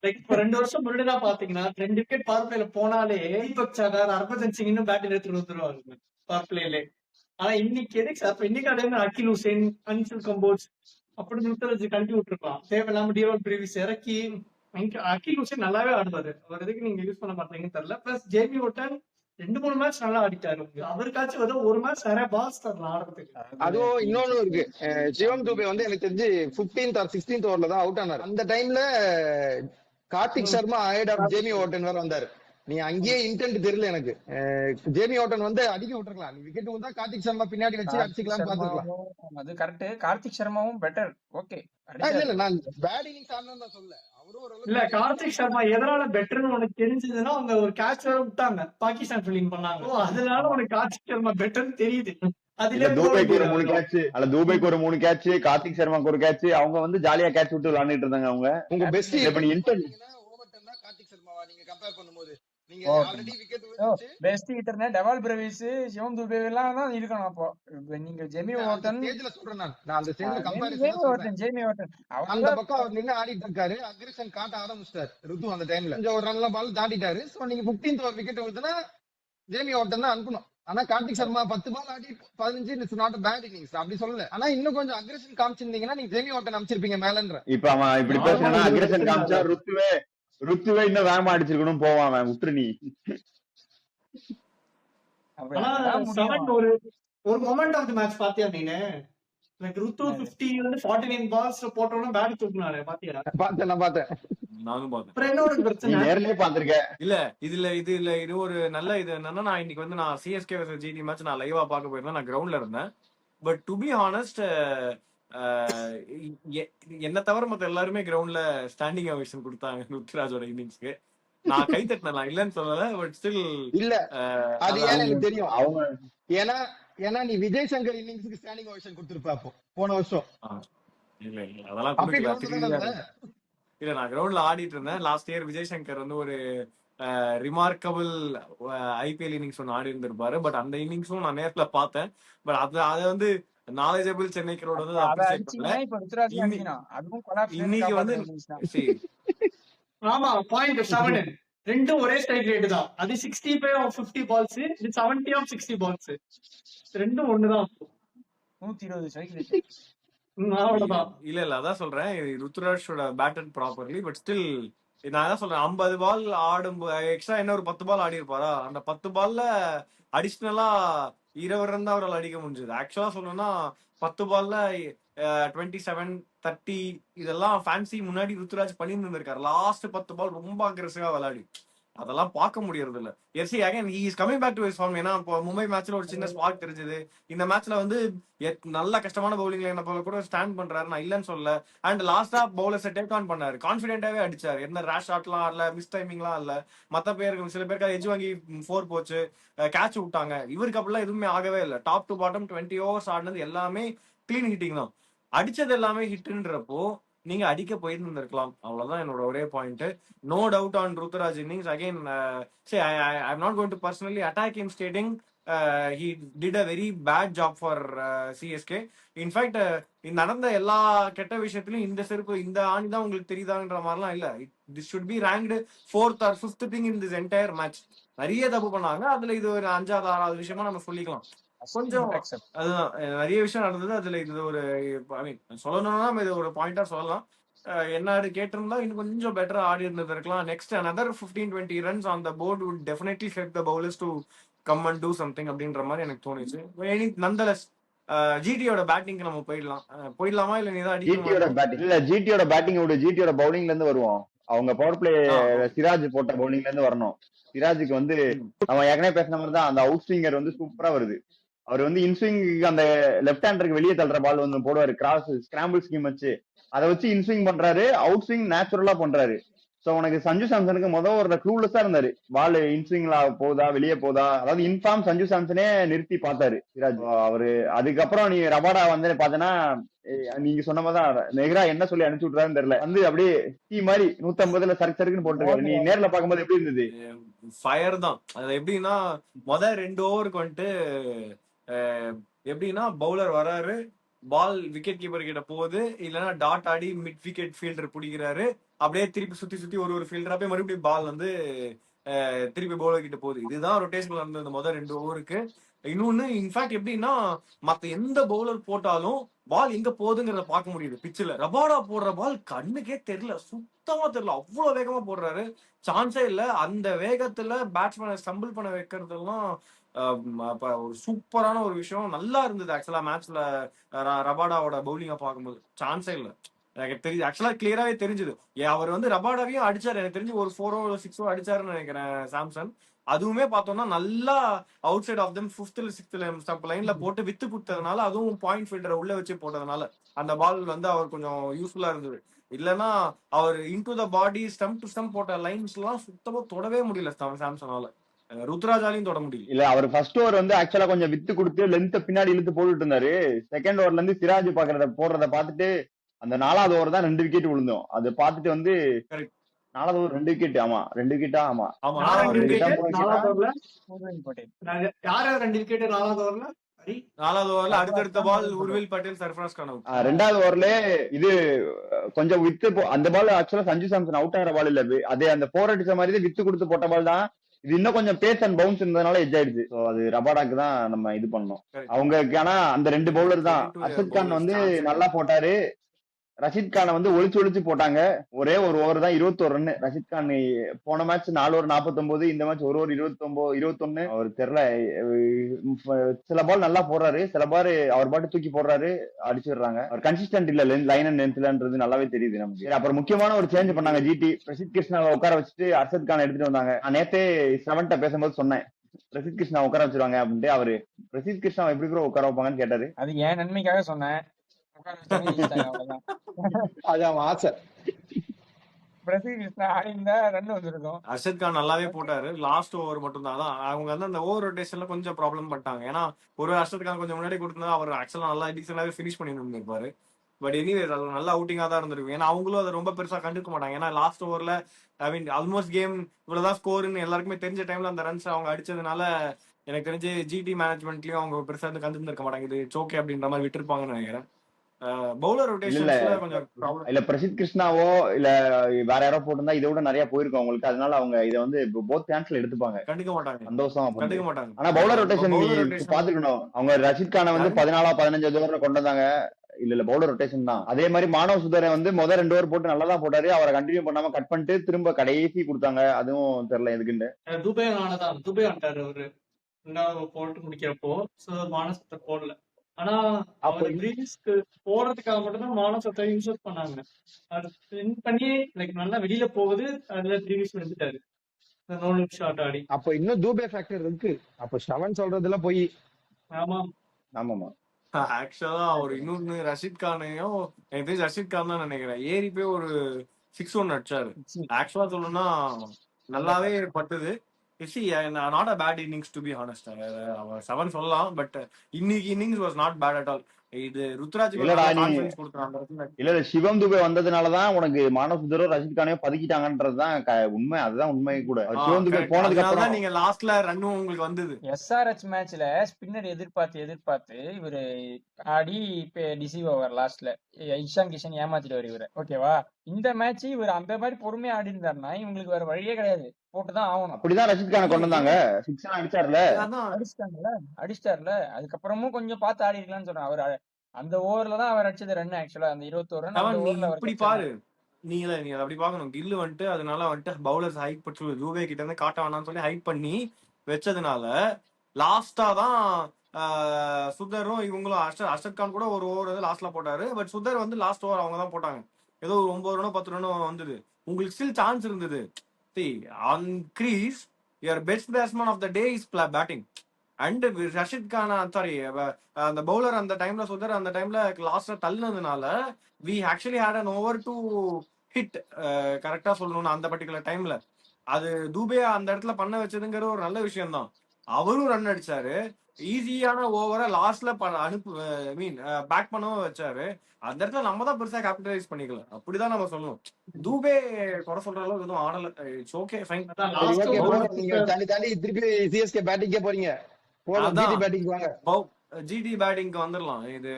இப்ப 2 வருஷம் முன்னாடிதான் பாத்தீங்கன்னா 2 விக்கெட் பவர் பிளேல போனாலே தீபக் சகர், ஹர்பஜன் சிங் இன்னும் பேட்டிங் எடுத்துட்டு வந்துருவாங்க பவர் பிளேல. ஆனா இன்னைக்கு எதுக்கு அப்ப இன்னைக்கு அதே அகில் ஹுசேன், அன்சில் கம்போஸ் அப்படி முத்தரஜி கழட்டி விட்டுருக்கலாம். தேவையில்லாம டியோல் பிரீவிஸ் இறக்கி அகில் ஹுசேன் நல்லாவே ஆடுவாரு. அவர் எதுக்கு நீங்க யூஸ் பண்ண மாட்டீங்கன்னு தெரியல. பிளஸ் ஜேபி ஓட்டன் 2-3 மேட்ச் நல்லா ஆடிட்டாரு. அவருக்காச்சும் ஏதோ ஒரு மேட்ச் நிறைய பால்ஸ் தரலாம் ஆடுறதுக்கு. அதுவும் இன்னொன்னு இருக்கு. சிவம் துபே வந்து எனக்கு தெரிஞ்சு 15th or 16th ஓவர்ல தான் அவுட் ஆனாரு. அந்த டைம்ல Karthik Sharma ahead of Jamie Overton வேற வந்தாரு. நீ அங்கேயே இன்டென்ட் தெரியல எனக்கு. ஜேமி ஓட்டன் வந்து அடிக்க விட்டுருக்கலாம். நீ விக்கெட் வந்தா கார்த்திக் சர்மா பின்னாடி வச்சு அடிச்சுக்கலாம் பாத்துக்கலாம். அது கரெக்ட். கார்த்திக் சர்மாவும் பெட்டர். ஓகே இல்ல நான் பேட் இன்னிங்ஸ் ஆடணும்னு தான் சொல்ல. இல்ல கார்த்திக் சர்மா எதனால பெட்டர்னு உனக்கு தெரிஞ்சதுன்னா அவங்க ஒரு கேட்ச் வேற விட்டாங்க, பாகிஸ்தான் ஃபீல்டிங் பண்ணாங்க. அதனால உனக்கு கார்த்திக் சர்மா பெட்டர்னு தெரியுது. தூபைக்கு ஒரு 3 கேட்ச், அல்ல தூபைக்கு ஒரு 3 கேட்ச், கார்த்திக் சர்மாக்கு ஒரு கேட்ச். அவங்க வந்து ஜாலியா கேட்ச் விட்டு விளையாண்டுட்டு இருந்தாங்க. அவங்க உங்க பெஸ்ட் இன்டென்ட் கார்த்திக் சர்மாவா நீங்க கம்பேர் பண்ணும்போது நீங்க Okay. ஆல்ரெடி விக்கெட் விழுந்துச்சு. பெஸ்ட் ஹிட்டர்னா டெவால் பிரவிஸ், சிவம் துபே எல்லாம் தான் இருக்கணும். அப்போ நீங்க ஜெமி ஓட்டன் ஸ்டேஜ்ல சொல்றேன் நான் அந்த ஸ்டேஜ்ல Jamie comparison Orton Jamie Orton அந்த பக்கம் அவர் நின்னு ஆடிட்டு இருக்காரு. அக்ரெஷன் காட்ட ஆரம்பிச்சிட்டாரு ருத்து அந்த டைம்ல. கொஞ்சம் ஒரு ரன்ல பால் தாண்டிட்டாரு. சோ நீங்க 15th ஓவர் விக்கெட் விழுதுனா ஜேமி ஓட்டன் தான் அனுப்பணும். ஆனா கார்த்திக் சர்மா 10 பால் ஆடி 15 இட்ஸ் நாட் பேட் இன்னிங்ஸ் அப்படி சொல்லல. ஆனா இன்னும் கொஞ்சம் அக்ரெஷன் காமிச்சிருந்தீங்கன்னா நீங்க ஜேமி வார்டன் அமைச்சிருப்பீங்க மேலன்ற. இப்ப அவன் இப்படி பேசினா அக்ரெஷன் காமிச்சா ருத்துவே இன்னும் வேகமா அடிச்சிருக்கணும் போவான் அவன். விட்டுரு நீ. ஒரு மொமெண்ட் ஆஃப் தி மேட்ச் பாத்தியா நீனு? லைக் ருத்து 50 வந்து 49 பால்ஸ் போட்டோம்னா பேட் தூக்குனாரு பாத்தியா? பார்த்தேன் நானும் பார்த்தேன். அப்புறம் என்ன ஒரு நீ பிரச்சனை? நேர்லயே பாத்திருக்க. இல்ல இது ஒரு நல்ல இது என்னன்னா, நான் இன்னைக்கு வந்து நான் சிஎஸ்கே vs ஜிடி மேட்ச் நான் லைவா பார்க்க போயிருந்தேன். நான் கிரவுண்ட்ல இருந்தேன். பட் டு பி ஹானஸ்ட் என்ன தவிர மத்த எல்லாருமே கிரவுண்ட்ல ஸ்டாண்டிங் ஓவேஷன் கொடுத்தாங்க ருத்ராஜோட இன்னிங்ஸ்க்கு. நான் கை தட்டினேன், நான் இல்லன்னு சொல்லல. பட் ஸ்டில் இல்ல அது ஏன் எனக்கு தெரியும். அவங்க ஏன்னா நீ விஜய் சங்கர் இன்னிங்ஸ்க்கு ஸ்டாண்டிங் ஓவேஷன் கொடுத்திருப்ப அப்போ போன வருஷம். இல்ல அதெல்லாம் கொடுக்கல. இல்ல நான் கிரவுண்ட்ல ஆடிட்டு இருந்தேன். லாஸ்ட் இயர் விஜய் சங்கர் வந்து ஒரு ரிமார்க்கபிள் ஐபிஎல் இன்னிங்ஸ் ஒன்று ஆடி இருந்திருப்பாரு. பட் அந்த இன்னிங்ஸும் நான் நேர்ல பார்த்தேன். பட் அதை வந்து நாலேஜபிள் சென்னைக்கரோட இன்னைக்கு வந்து ஆமா 0.7 ரெண்டும் ஒரே ஸ்ட்ரைக் ரேட் தான். அது 65 ஆஃப் 50 பால்ஸ், இது 70 ஆஃப் 60 பால்ஸ். ரெண்டும் ஒண்ணுதான். 120 ஸ்ட்ரைக் ரேட். அவ்வளவுதான். இல்ல அதான் சொல்றேன், ருத்ராஜோட பேட்டட் ப்ராப்பர்லி. பட் ஸ்டில் நான் அதான் சொல்றேன், 50 பால் ஆடும் எக்ஸ்ட்ரா என்ன ஒரு 10 பால் ஆடி இருப்பாரா? அந்த 10 பால்ல அடிஷ்னலா 20 ரன் தான் அவரால் அடிக்க முடிஞ்சது. ஆக்சுவலா சொல்லணும்னா 10 பால்ல 27, 30 இதெல்லாம் ஃபேன்சி முன்னாடி ருத்ராஜ் பண்ணிட்டு இருந்திருக்காரு. லாஸ்ட் 10 பால் ரொம்ப அக்ரெசிவா விளையாடி அதெல்லாம் பார்க்க முடியறது இல்ல. எஸ்சி again he is coming back to his form. ஏன்னா இப்போ மும்பை மேட்ச்ல ஒரு சின்ன ஸ்பார்க் தெரிஞ்சது. இந்த மேட்ச்ல வந்து நல்ல கஷ்டமான பவுலிங்ல என்ன போல கூட ஸ்டாண்ட் பண்றாரு, நான் இல்லன்னு சொல்லல. அண்ட் லாஸ்டா பவுலர்ஸை டேக் ஆன் பண்ணாரு, கான்பிடென்டாவே அடிச்சாரு. என்ன ரேஷ் ஷாட்லாம் இல்ல, மிஸ் டைமிங்லாம் இல்ல. மத்த பேருக்கு சில பேருக்கு எஜ் வாங்கி 4 போச்சு, கேட்ச் விட்டாங்க. இவருக்கு அப்படிலாம் எதுவுமே ஆகவே இல்லை. டாப் டு பாட்டம் 20 ஓவர்ஸ் ஆடினது எல்லாமே கிளீன் ஹிட்டிங் தான். அடிச்சது எல்லாமே ஹிட்ன்றப்போ நீங்க அடிக்க போயிருந்திருக்கலாம். அவ்வளவுதான் என்னோட ஒரே point. No doubt on Ruturaj innings. Again I am not going to personally attack him stating he did a very bad job for CSK. In fact நடந்த எல்லா கெட்ட விஷயத்திலும் இந்த செருப்பு இந்த ஆணி தான் உங்களுக்கு தெரியுதான்ற மாதிரிலாம் இல்ல. this should be ranked 4th or 5th thing in this entire match. நிறைய தப்பு பண்ணாங்க, அதுல இது ஒரு 5வது 6வது விஷயமா நம்ம சொல்லிக்கலாம். கொஞ்சம் அதுதான் நிறைய விஷயம் நடந்தது. அதுல இது ஒரு ஐ மீன் சொல்லணும்னா இது ஒரு பாயிண்டா சொல்லலாம். என்ன கேட்டிருந்தா இன்னும் கொஞ்சம் பெட்டரா ஆடி இருந்தது இருக்கலாம். Next another 15-20 runs on the board would definitely help the bowlers to come and do something அப்படின்ற மாதிரி எனக்கு தோணுச்சு. நந்தலஸ் ஜிடியோட பேட்டிங்க்கு நம்ம போயிடலாமா இல்ல நீதான் ஜிடியோட பேட்டிங்? இல்ல ஜிடியோட பேட்டிங் விட ஜிடியோட பவுலிங்ல இருந்து வருவோம். அவங்க பவர் பிளே சிராஜ் போட்ட பவுலிங்ல இருந்து வரணும். சிராஜுக்கு வந்து அவன் ஏற்கனவே பேசின மாதிரி தான், அந்த அவுட் ஸ்விங்கர் வந்து சூப்பரா வருது. அவர் வந்து இன்ஸ்விங் அந்த லெப்ட் ஹேண்டருக்கு வெளியே தள்ளுற பால் வந்து போடுவாரு, கிராஸ் ஸ்கிராம்பிள் ஸ்கீம் வச்சு அதை வச்சு இன்ஸ்விங் பண்றாரு, அவுட் ஸ்விங் நேச்சுரலா பண்றாரு. சோ உனக்கு சஞ்சு சாம்சனுக்கு முதல் ஒரு க்ளூலெஸ்ஸா இருந்தாரு, பால் இன்ஸ்விங்ல போதா வெளியே போதா, அதாவது இன்ஃபார்ம் சஞ்சு சாம்சனே நிறுத்தி பார்த்தாரு சிராஜ் அவரு. அதுக்கப்புறம் நீ ரபாடா வந்து பாத்தீங்கன்னா நீங்க சொன்ன மாதிரிதான் நெஹ்ரா என்ன சொல்லி அனுப்பிச்சு விட்டுறாருன்னு தெரியல, வந்து அப்படியே டீ மாதிரி 150ல சறுக்குன்னு போட்டுருக்காரு. நீ நேர்ல பாக்கும்போது எப்படி இருந்தது? ஃபயர் தான். அது எப்படின்னா முதல் 2 ஓவருக்கு வந்துட்டு எப்படின்னா பவுலர் வராரு, பால் விக்கெட் கீப்பர் கிட்ட போகுது, இல்லைன்னா டாட் ஆடி மிட் விக்கெட் ஃபீல்டர் பிடிக்கிறாரு, அப்படியே திருப்பி சுத்தி ஒரு ஃபீல்டரா போய் மறுபடியும் பால் வந்து திருப்பி பவுலர் கிட்ட போகுது. இதுதான் ரொட்டேஷன் நடந்தது முதல் 2 ஓவருக்கு. இன்னொன்னு இன்ஃபேக்ட் எப்படின்னா மத்த எந்த பவுலர் போட்டாலும் பால் எங்க போகுதுங்கிறத பார்க்க முடியுது பிச்சில். ரபாடா போடுற பால் கண்ணுக்கே தெரியல, சுத்தமா தெரியல, அவ்வளவு வேகமா போடுறாரு, சான்ஸே இல்ல. அந்த வேகத்துல பேட்ஸ்மேனை ஸ்டம்பிள் பண்ண வைக்கிறதுலாம் ஒரு சூப்பரான ஒரு விஷயம். நல்லா இருந்தது ஆக்சுவலா மேட்ச்ல ரபாடாவோட பவுலிங்கா பார்க்கும்போது. சான்ஸே இல்ல, எனக்கு தெரிஞ்சு ஆக்சுவலா கிளியராவே தெரிஞ்சது. அவர் வந்து ரபாடாவையும் அடிச்சாரு, எனக்கு தெரிஞ்சு ஒரு 4 or 6 அடிச்சாருன்னு நினைக்கிறேன் சாம்சன். அதுவுமே பார்த்தோம்னா நல்லா outside of them 5th or 6th stump லைன்ல போட்டு வித்து கொடுத்ததுனால, அதுவும் பாயிண்ட் ஃபீல்டரை உள்ள வச்சு போட்டதுனால அந்த பால் வந்து அவர் கொஞ்சம் யூஸ்ஃபுல்லா இருந்தது. இல்லைன்னா அவர் into the body stump to stump போட்ட லைன்ஸ் எல்லாம் சுத்தமா தொடவே முடியல சாம்சனால, ருத்ராஜாலையும் தொட முடியல. இல்ல அவர் ஃபர்ஸ்ட் ஓவர் வந்து ஆக்சுவலா கொஞ்சம் வித்து கொடுத்து லென்த் பின்னாடி இழுத்து போட்டுட்டு இருந்தாரு. செகண்ட் ஓவர்ல இருந்து சிராஜ் போடுறத பாத்துட்டு அந்த 4வது ஓவர் தான் 2 விக்கெட் விழுந்தோம். அது பாத்துட்டு வந்து 4வது ஓவர் 2 விக்கெட். ஆமா 2 விக்கெட்டா? ஆமா 4வது ஓவர்ல அடுத்தடுத்த பால் உர்வில் பட்டேல் சர்ஃபராஸ் கான் அவுட். 2வது ஓவர்ல இது கொஞ்சம் வித்து அந்த பால் ஆக்சுவலா சஞ்சு சாம்சன் அவுட் ஆகிற பால் இல்ல, அதே அந்த 4 அடிச்ச மாதிரி வித்து கொடுத்து போட்ட பால் தான். இது இன்னும் கொஞ்சம் பேஸ் அண்ட் பவுன்ஸ் இருந்ததுனால எட்ஜ் ஆயிடுச்சு. ஸோ அது ரபாடாக்கு தான் நம்ம இது பண்ணோம். அவங்களுக்கு ஆனா அந்த 2 பவுலர் தான். அர்ஷத் கான் வந்து நல்லா போட்டாரு. ரஷீத் கானை வந்து ஒளிச்சு போட்டாங்க. ஒரே ஒரு ஓவர் தான் 21 ரன். ரஷீத் கான் போன மேட்ச் 4 ஓவர் 49, இந்த மேட்ச் ஒரு ஓவர் 21. அவர் தெரியல, சில பால் நல்லா போடுறாரு, சில பால் அவர் பாட்டு தூக்கி போடுறாரு, அடிச்சிடுறாங்க. அவர் கன்சிஸ்டன்ட் இல்ல லைன் அண்ட் லென்த்லன்றது நல்லாவே தெரியுது நமக்கு. அப்புறம் முக்கியமான ஒரு சேஞ்ச் பண்ணாங்க ஜிடி. பிரசித் கிருஷ்ணாவை உட்கார வச்சுட்டு அர்ஷத் கானை எடுத்துட்டு வந்தாங்க. நான் நேத்தே 7ட்ட பேசும்போது சொன்னேன், பிரசித் கிருஷ்ணா உட்கார வச்சிருவாங்க அப்படின்ட்டு. அவரு பிரசித் கிருஷ்ணா எப்படி கூட உட்கார வைப்பாங்கன்னு கேட்டாரு. அது ஏன் நன்மைக்காக சொன்னேன். அது அவன் ஆசை. பிரசித் கிருஷ்ணா ஆடிந்தா ரன் வந்திருக்கும். அர்ஷத் கான் நல்லாவே போட்டாரு. லாஸ்ட் ஓவர் மட்டும் தான் அவங்க வந்து அந்த ஓவர் ரொட்டேஷன்ல கொஞ்சம் ப்ராப்ளம் பண்ணிட்டாங்க. ஏன்னா ஒரு அர்ஷத் கான் கொஞ்சம் முன்னாடி கொடுத்தா அவர் ஆக்சுவலா நல்லா டீசெண்டாவே ஃபினிஷ் பண்ணி இருந்திருப்பாரு. பட் எனிவேஸ் அது நல்ல அவுட்டிங்கா தான் இருந்திருக்கும். ஏன்னா அவங்களும் அதை ரொம்ப பெருசா கண்டுக்க மாட்டாங்க. ஏன்னா லாஸ்ட் ஓவர்ல ஐ மீன் ஆல்மோஸ்ட் கேம் இவ்வளவுதான் ஸ்கோர்னு எல்லாருக்குமே தெரிஞ்ச டைம்ல அந்த ரன்ஸ் அவங்க அடிச்சதுனால எனக்கு தெரிஞ்சு ஜிடி மேனேஜ்மெண்ட்லயும் அவங்க பெருசா வந்து கண்டுருக்க மாட்டாங்க. இது ஓகே அப்படின்ற மாதிரி விட்டுருப்பாங்கன்னு நினைக்கிறேன். பவுலர் ரொட்டேஷன்ஸ்ல கொஞ்சம் ப்ராப்ளம். இல்ல பிரசித் கிருஷ்ணாவோ இல்ல வேற யாரோ போட்டிருந்தா இதை விட நிறைய போயிருக்கும் அவங்களுக்கு. அதனால அவங்க இதை வந்து போத் சான்ஸ்ல எடுத்துப்பாங்க, கண்டுக்க மாட்டாங்க, சந்தோஷம் கண்டுக்க மாட்டாங்க. ஆனா பவுலர் ரொட்டேஷன் பாத்துக்கணும். அவங்க ரஷீத் கானை வந்து 14 15 ஓவர்ல கொண்டு வந்தாங்க. இல்ல பவுலர் ரொட்டேஷன் தான். அதே மாதிரி மானவ் சுதரை வந்து முதல் 2 ஓவர் போட்டு நல்லா தான் போட்டாரு. அவரை கண்டினியூ பண்ணாம கட் பண்ணிட்டு திரும்ப கடைசி கொடுத்தாங்க. அதுவும் தெரியல எதுக்குன்னு. துபே ஆனதான் துபே வந்துட்டாரு அவரு 2வது போட்டு முடிக்கிறப்போ. சோ மானசத்தை போடல. ஆனா அவர் கிரீன்ஸ்க்கு போடுறதுக்காக மட்டும்தான் மானசத்தை யூஸ் பண்ணாங்க. அது வின் பண்ணி லைக் நல்லா வெளியில போகுது. அதுல கிரீன்ஸ் எடுத்துட்டாரு நோ லுக் ஷாட் ஆடி. அப்ப இன்னும் தூபே ஃபேக்டர் இருக்கு. அப்ப ஷவன் சொல்றதுல போய் ஆமா ஆமாமா. ஆக்சுவலா அவர் இன்னொன்னு ரஷீத் கானையும் எனக்கு தெரிஞ்சு ரஷீத் கான் தான் நினைக்கிறேன் ஏறி போய் ஒரு 6 ஒன் அடிச்சாரு. ஆக்சுவலா சொல்லணும்னா நல்லாவே பட்டுது. Not a bad innings to be honest. அவர் 7 சொல்லலாம், பட் இன்னைக்கு innings was not bad at all. இது ருத்ராஜ் இல்ல சிவம் துபே வந்ததுனாலதான் உனக்கு மானவ் சுதரோ ரஷீத் கானையோ பதுக்கிட்டாங்கன்றதுதான் உண்மை. அதுதான் உண்மை கூட. சிவம் துபே போனதுக்கு அப்புறம் நீங்க லாஸ்ட்ல ரன்னும் உங்களுக்கு வந்தது. SRH மேட்ச்ல ஸ்பின்னர் எதிர்பார்த்து இவரு ஆடி டிசீவ் ஓவர் லாஸ்ட்ல இஷான் கிஷன் ஏமாத்திடுவாரு இவரு. ஓகேவா, இந்த மேட்ச் இவர் அந்த மாதிரி பொறுமையா ஆடி இருந்தாருன்னா இவங்களுக்கு வேற வழியே கிடையாது, போட்டுதான் ஆகணும். அப்படிதான் ரஷீத் கானை கொண்டு வந்தாங்க. அடிச்சிட்டார்ல. அதுக்கப்புறமும் கொஞ்சம் பார்த்து ஆடி இருக்கலாம்னு சொல்றேன். அவர் அந்த ஓவர்ல தான் அவர் அடிச்சது ரன். ஆக்சுவலா அந்த 21 ரன் அப்படி பாரு. நீங்க அப்படி பாக்கணும். கில்லு வந்துட்டு அதனால வந்துட்டு பவுலர்ஸ் ஹைட் பண்ணி தூபே கிட்ட இருந்து காட்ட வேணாம்னு சொல்லி ஹைட் பண்ணி வச்சதுனால லாஸ்டா தான் சுதரும் இவங்களும் அர்ஷத் கான் கூட ஒரு ஓவர் லாஸ்ட்ல போட்டாரு. பட் சுதர் வந்து லாஸ்ட் ஓவர் அவங்க தான் போட்டாங்க. ஏதோ ஒரு 9 ரனோ 10 ரனோ வந்தது. உங்களுக்கு ஸ்டில் சான்ஸ் இருந்தது. on crease your best batsman of the day is batting and Rashid Khan sorry அந்த பவுலர் அந்த டைம்ல சுதர் அந்த டைம்ல லாஸ்ட்ல தள்ளினதுனால we actually had an over to hit. கரெக்டா சொல்லணும்னா அந்த பர்டிகுலர் டைம்ல அது தூபே அந்த இடத்துல பண்ண வச்சதுங்கிற ஒரு நல்ல விஷயம் தான். அவரும் ரன் அடிச்சாரு. ஈஸியான ஓவரை லாஸ்ட்ல பேக் பண்ணவும் வச்சாரு. அந்த இடத்துல நம்ம தான் பெருசா கேபிட்டலைஸ் பண்ணிக்கல. அப்படிதான் நம்ம சொல்லணும். தூபே குறை சொல்ற அளவுக்கு எதுவும் ஆடல. It's okay fine. நீங்க தாண்டி திருப்பி சிஎஸ்கே பேட்டிங்கே போறீங்க. ஜிடி பேட்டிங்க்கு வந்துடலாம். இது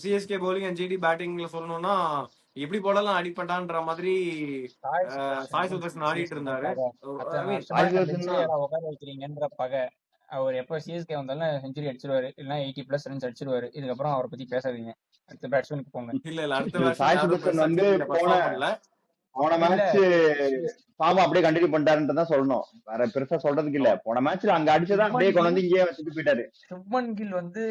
சிஎஸ்கே பவுலிங் அண்ட் ஜிடி பேட்டிங்ல சொல்லணும்னா எப்படி போடலாம் அடிப்பட்டான்ற மாதிரி சாய் சுதர்ஷன் ஆடிட்டு இருந்தாரு. உட்கார வைக்கிறீங்கன்ற பகை. அவர் எப்ப சிஎஸ்கே வந்தாலும் செஞ்சுரி அடிச்சிருவாரு, இல்லன்னா 80+ ரன்ஸ் அடிச்சிருவாரு. இதுக்கப்புறம் அவரை பத்தி பேசாதீங்க. அடுத்த பேட்ஸ்மேனுக்கு போங்க. இல்ல அடுத்த சாய் சுதர்ஷன் வந்து போன மேட்ச் ஃபார்ம் அப்படியே கண்டினியூ பண்ணிட்டாருன்றதான் சொல்லணும். வேற பெருசா சொல்றதுக்கு இல்ல. போன மேட்ச்ல அங்க அடிச்சதான் அப்படியே கொண்டு வந்து இங்கே வச்சுட்டு போயிட்டாரு. சுப்மன் கில் வந்து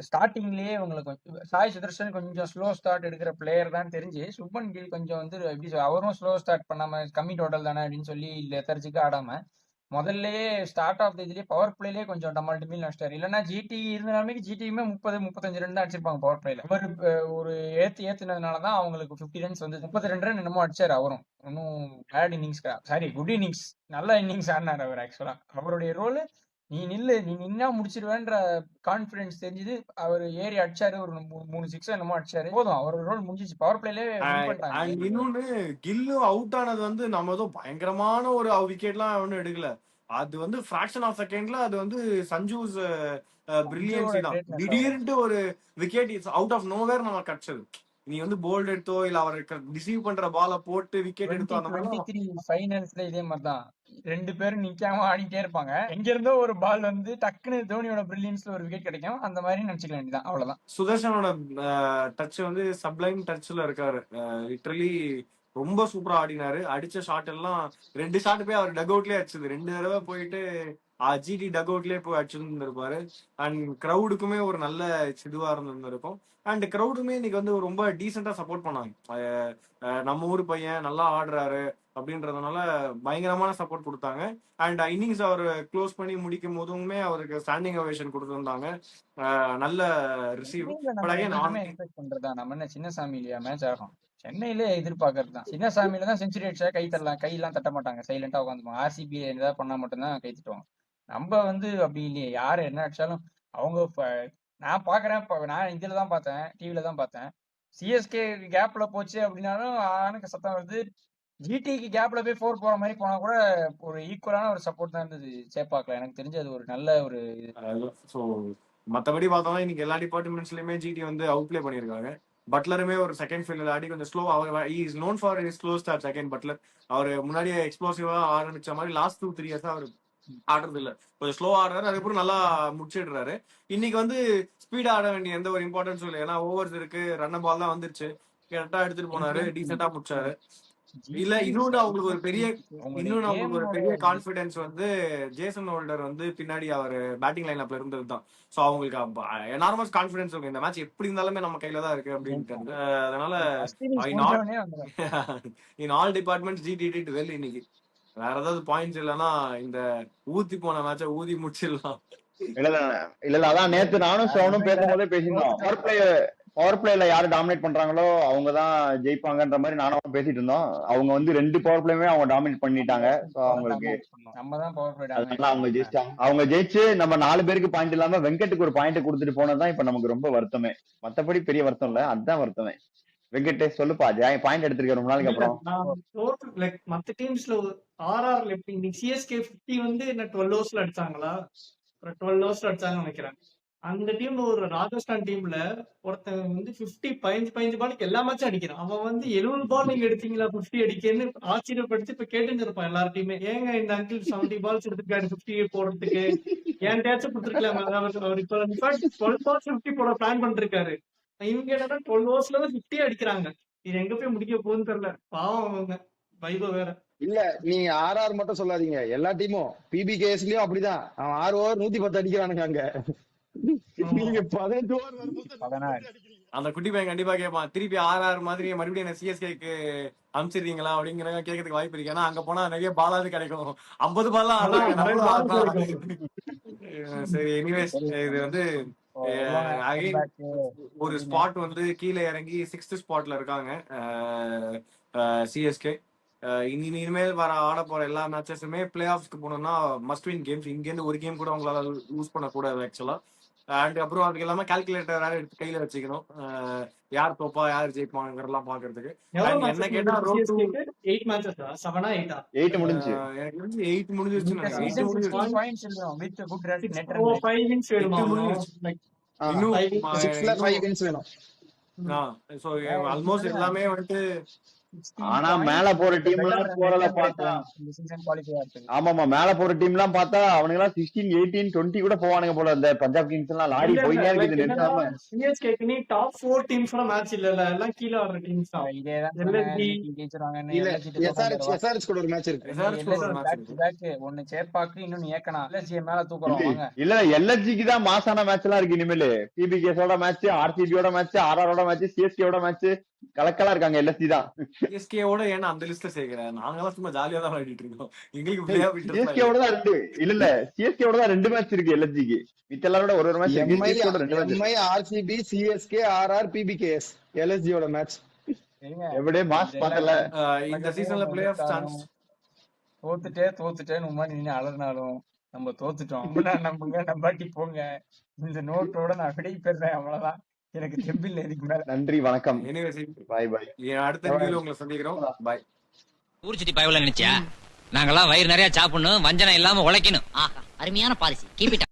ஸ்டார்டிங்லயே உங்களுக்கு சாய் சுதர்ஷன் கொஞ்சம் ஸ்லோ ஸ்டார்ட் எடுக்கிற பிளேயர் தான் தெரிஞ்சு சுப்மன் கில் கொஞ்சம் வந்து எப்படி அவரும் ஸ்லோ ஸ்டார்ட் பண்ணாம கம்மி டோட்டல் தானே அப்படின்னு சொல்லி லெத்தர்ஜிக்கு ஆடாம முதல்லயே ஸ்டார்ட் ஆஃப் இதுலயே பவர் பிளேலயே கொஞ்சம் டமால் டிமில் நஷ்டாரு. இல்லைன்னா ஜிடி இருந்தனாலுமே ஜிடியுமே 30-35 ரன் தான் அடிச்சிருப்பாங்க பவர் பிளேல. அவர் ஒரு ஏத்துனதுனாலதான் அவங்களுக்கு 50 ரன்ஸ் வந்து 32 ரன் என்னமோ அடிச்சாரு. அவரும் ஒன்னும் bad innings sorry good innings நல்ல இன்னிங்ஸ் ஆடினார் அவர். ஆக்சுவலா அவருடைய ரோல் நீ நின்னா முடிச்சிருவேன்ற கான்பிடன்ஸ் தெரிஞ்சது. அவர் ஏறி அடிச்சாரு, ஒரு 3 6 என்னமோ அடிச்சாரு, போதும் அவரோட ரோல் முடிஞ்சிச்சு. பவர் பிளேலே இன்னொன்னு கில்லு அவுட் ஆனது வந்து நம்ம ஏதோ பயங்கரமான ஒரு விக்கெட் எல்லாம் ஒன்னும் எடுக்கல. அது வந்து ஃபிராக்ஷன் ஆஃப் செகண்ட்ல அது வந்து சஞ்சூஸ் பிரில்லியன்சி தான். திடீர்னு ஒரு விக்கெட் அவுட் ஆஃப் நோவேர் நம்ம கிடைச்சது. நீ வந்து போல்ட் எடுத்தோ இல்ல அவரை டிசீவ் பண்ற பால போட்டு விக்கெட் எடுத்தோ அந்த மாதிரி ஃபைனல்ஸ்ல இதே மாதிரிதான் 2 பேரும் நிக்காம ஆடிட்டே இருப்பாங்க. எங்க இருந்தோ ஒரு பால் வந்து டக்குன்னு தோனியோட பிரில்லியன்ஸ்ல ஒரு விக்கெட் கிடைக்கும். அந்த மாதிரி நினைச்சுக்க வேண்டியதான், அவ்வளவுதான். சுதர்ஷனோட டச் வந்து சப்ளைம் டச்ல இருக்காரு. லிட்டரலி ரொம்ப சூப்பரா ஆடினாரு. அடிச்ச ஷாட் எல்லாம் 2 ஷாட் போய் அவர் டக் அவுட்லயே அடிச்சது. 2 தடவை போயிட்டு ஜிடி டக் அவுட்லயே போய் அடிச்சிருந்திருப்பாரு. அண்ட் கிரௌடுக்குமே ஒரு நல்ல இதுவா இருந்திருக்கும். அண்ட் கிரௌடுமே இன்னைக்கு வந்து ரொம்ப டீசெண்டா சப்போர்ட் பண்ணாங்க. நம்ம ஊர் பையன் நல்லா ஆடுறாரு அப்படின்றதுனால பயங்கரமான சப்போர்ட் கொடுத்தாங்க. அண்ட் இன்னிங்ஸ் அவர் க்ளோஸ் பண்ணி முடிக்கும் போதுமே அவருக்கு ஸ்டாண்டிங் ஓவேஷன் கொடுத்துருந்தாங்க. நல்ல ரிசீவ். சென்னையில பட் நம்ம அகைன் என்னைக்குமே எக்ஸ்பெக்ட் பண்றதா, நம்ம என்ன சின்னசாமி இல்லையா மேட்ச் ஆடுறோம். சென்னையிலே எதிர்பார்க்கறது தான். சின்னசாமியில தான் செஞ்சுரி அடிச்சா கையெல்லாம் தட்ட மாட்டாங்க, சைலண்டா உட்காந்துப்பாங்க. ஆர்சிபி ஏதாவது பண்ணா மட்டும்தான் கை தட்டுவாங்க. நம்ம வந்து அப்படி இல்லையே, யாரு என்ன அடிச்சாலும் அவங்க நான் பாக்குறேன், நான் இதுல தான் பார்த்தேன், டிவில தான் பார்த்தேன். சிஎஸ்கே கேப்ல போச்சு அப்படின்னாலும் ஆனுக்கு சத்தம் வருது. ஜிடிக்கு கேப்ல போய் 4 போற மாதிரி போனா கூட ஒரு ஈக்குவலான ஒரு சப்போர்ட் தான் இருந்தது சேப்பாக்கல. எனக்கு தெரிஞ்சு அது ஒரு நல்ல ஒரு ஸோ மற்றபடி பார்த்தோம்னா இன்னைக்கு எல்லா டிபார்ட்மெண்ட்ஸ்லயுமே ஜிடி வந்து அவுட் பிளே பண்ணியிருக்காங்க. பட்லருமே ஒரு செகண்ட் ஃபீல்டில் ஆடி கொஞ்சம் ஸ்லோ. அவர் is known for is slow start. Second Buttler அவர் முன்னாடியே எக்ஸ்ப்ளோசிவா ஆரம்பிச்ச மாதிரி லாஸ்ட் 2-3 இயர்ஸா அவர் ஆடுறது இல்ல. கொஞ்சம் ஸ்லோ ஆடுறாரு, அதுக்கப்புறம் நல்லா முடிச்சிடுறாரு. இன்னைக்கு வந்து ஸ்பீட் ஆட வேண்டிய எந்த ஒரு இம்பார்ட்டன்ஸும் இல்லை. ஏன்னா ஓவர்ஸ் இருக்கு, ரன் பால் தான் வந்துருச்சு, கரெக்டா எடுத்துட்டு போனாரு, டீசெண்டா முடிச்சாரு. இல்ல இன்னொன்னு அவங்களுக்கு ஒரு பெரிய கான்பிடன்ஸ் வந்து ஜேசன் ஹோல்டர் வந்து பின்னாடி அவர் பேட்டிங் லைன் இருந்தது தான். சோ அவங்களுக்கு எனார்மஸ் கான்பிடன்ஸ் இருக்கு, இந்த மேட்ச் எப்படி இருந்தாலுமே நம்ம கையில தான் இருக்கு அப்படின்ட்டு. அதனால in all departments GT did well இன்னைக்கு. வேற ஏதாவது பாயிண்ட்ஸ் இல்லைன்னா இந்த ஊத்தி போன மேட்ச ஊதி முடிச்சிடலாம். இல்ல அதான் நேத்து நானும் சோனும் பேசும்போதே பேசியிருந்தோம். பவர் பிளேல யாரு டாமினேட் பண்றாங்களோ அவங்க தான் ஜெயிப்பாங்கன்ற மாதிரி நானும் பேசிட்டு இருந்தோம். அவங்க வந்து 2 பவர் பிளேயுமே அவங்க டாமினேட் பண்ணிட்டாங்க. அவங்களுக்கு அவங்க ஜெயிச்சு நம்ம 4 பேருக்கு பாயிண்ட் இல்லாம வெங்கட்டுக்கு ஒரு பாயிண்ட் கொடுத்துட்டு போனதுதான் இப்ப நமக்கு ரொம்ப வருத்தமே. மத்தபடி பெரிய வருத்தம் இல்ல, அதுதான் வருத்தமே. வெங்கடே சொல்லுப்பா, பாயிண்ட் எடுத்திருக்க ரொம்ப நாளைக்கு அப்புறம். மத்த டீம்ஸ்ல ஆர்ஆர்ல எப்படி இன்னைக்கு சிஎஸ்கே 50 வந்து என்ன 12 ஓவர்ஸ்ல அடிச்சாங்களா, 12 ஓவர்ஸ்ல அடிச்சாங்கன்னு நினைக்கிறேன். அந்த டீம்ல ஒரு ராஜஸ்தான் டீம்ல ஒருத்தன் வந்து 50 15 பாலுக்கு எல்லா மேட்சும் அடிக்கிறான். அவன் வந்து 70 பால் நீங்க எடுத்தீங்களா 50 அடிக்கன்னு ஆச்சரியப்படுத்தி இப்ப கேட்டுன்னு இருப்பான் எல்லார்ட்டையுமே. ஏங்க இந்த அங்கிள் 70 பால்ஸ் எடுத்துருக்காரு 50 போடுறதுக்கு, ஏன் டேட்ஸ் கொடுத்துருக்கலாம். அவர் இப்ப 12 பால்ஸ் 50 போட பிளான் பண்ணிருக்காரு. இவங்க என்னன்னா 12 ஓவர்ஸ்ல 50 அடிக்கிறாங்க. இது எங்க போய் முடிக்க போகுதுன்னு தெரியல. பாவம் அவங்க வைபவ வேற. இல்ல நீங்க ஆர்ஆர் மட்டும் சொல்லாதீங்க, எல்லா டீமும் பிபிகேஎஸ்லயும் அப்படிதான். அவன் 6 ஓவர் 110 அடிக்கிறானுங்க. அங்க நீங்க 18 ஓவர் அந்த குட்டி பையன் கண்டிப்பா கேட்பான், திருப்பி ஆர்ஆர் மாதிரி மறுபடியும் என்ன சிஎஸ்கேக்கு அனுப்பிச்சிருக்கீங்களா அப்படிங்கிற கேட்கறதுக்கு வாய்ப்பு இருக்கு. ஏன்னா அங்க போனா நிறைய பாலாவது கிடைக்கும். 50 பால்லாம். சரி, எனிவேஸ் இது வந்து ஒரு ஸ்பாட் வந்து கீழே இறங்கி 6th ஸ்பாட்ல இருக்காங்க சிஎஸ்கே. இனிமேல் வர ஆட போற எல்லா மேட்சஸுமே பிளே ஆஃப்ஸ்க்கு போனோம்னா மஸ்ட் வின் கேம்ஸ். இங்க இருந்து ஒரு கேம் கூட அவங்களால யூஸ் பண்ணக்கூடாது ஆக்சுவலா. அண்ட் அப்புறம் அதுக்கு எல்லாமே கால்குலேட்டர் வேற எடுத்து கையில வச்சுக்கணும், யார் தோப்பா யார் ஜெயிப்பாங்கிறதெல்லாம் பாக்குறதுக்கு. என்ன கேட்டா 8 மேட்சஸ் 7 8 8 முடிஞ்சு எனக்கு தெரிஞ்சு 8 முடிஞ்சிருச்சு. ஆல்மோஸ்ட் எல்லாமே வந்துட்டு. ஆனா மேல போற டீம் எல்லாம் போறத பார்த்தா, ஆமாமா மேல போற டீம் எல்லாம் பார்த்தா அவனுங்க எல்லாம் 16 18 20 கூட போவானுங்க போல. இந்த பஞ்சாப் கிங்ஸ் எல்லாம் லாரி போயிட்டே இருக்குது. சிஎஸ்கே நீ டாப் 4 டீம்ஸ் மேட்ச் இல்ல, எல்லாம் கீழ வர டீம்ஸ் தான். எஸ்ஆர்எச் கூட ஒரு மேட்ச் இருக்கு. ஒன்னு சேப்பாக்கு இன்னொன்னு ஏக்கனா எல்எஸ்ஜி மேல தூக்குறாங்க. இல்ல எல்எஸ்ஜிக்கு தான் மாசான மேட்ச் எல்லாம் இருக்கு இனிமேல். பிபிகேஸோட மேட்ச், ஆர்சிபியோட மேட்ச், ஆர்ஆரோட மேட்ச், சிஎஸ்கேவோட மேட்ச் கலக்கலா இருக்காங்க. எல்எஸ்ஜி தான் சிஎஸ்கேவோட ஏன்னா அந்த லிஸ்ட்ல சேர்க்கிறேன். நாங்கெல்லாம் சும்மா ஜாலியா தான் விளையாடிட்டு இருக்கோம். எங்களுக்கு சிஎஸ்கேவோட தான் 2 இல்ல சிஎஸ்கேவோட தான் 2 மேட்ச் இருக்கு எல்எஸ்ஜிக்கு. மித்த எல்லாரோட ஒரு மேட்ச் இருக்கு. MI RCB CSK RR PBKS எல்எஸ்ஜியோட மேட்ச். எவ்வளவு மாஸ் பார்த்தல இந்த சீசன்ல பிளே ஆஃப் சான்ஸ். தோத்துட்டேன்னு மாதிரி நீங்க அலர்னாலும் நம்ம தோத்துட்டோம். நம்புங்க, நம்பாட்டி போங்க. இந்த நோட்டோட நான் விடை பெறேன், அவ்வளவுதான். எனக்கு தெம்பில் இதுக்கு மேல. நன்றி, வணக்கம். பாய் பாய். அடுத்த வீடியோல உங்களை சந்திக்கிறோம். பாய். ஊர்ச்சிட்டி பயவல நினைச்சா நாங்கெல்லாம் வயிறு நிறைய சாப்பிடணும், வஞ்சனம் இல்லாம உழைக்கணும். அருமையான பாலிசி. Keep it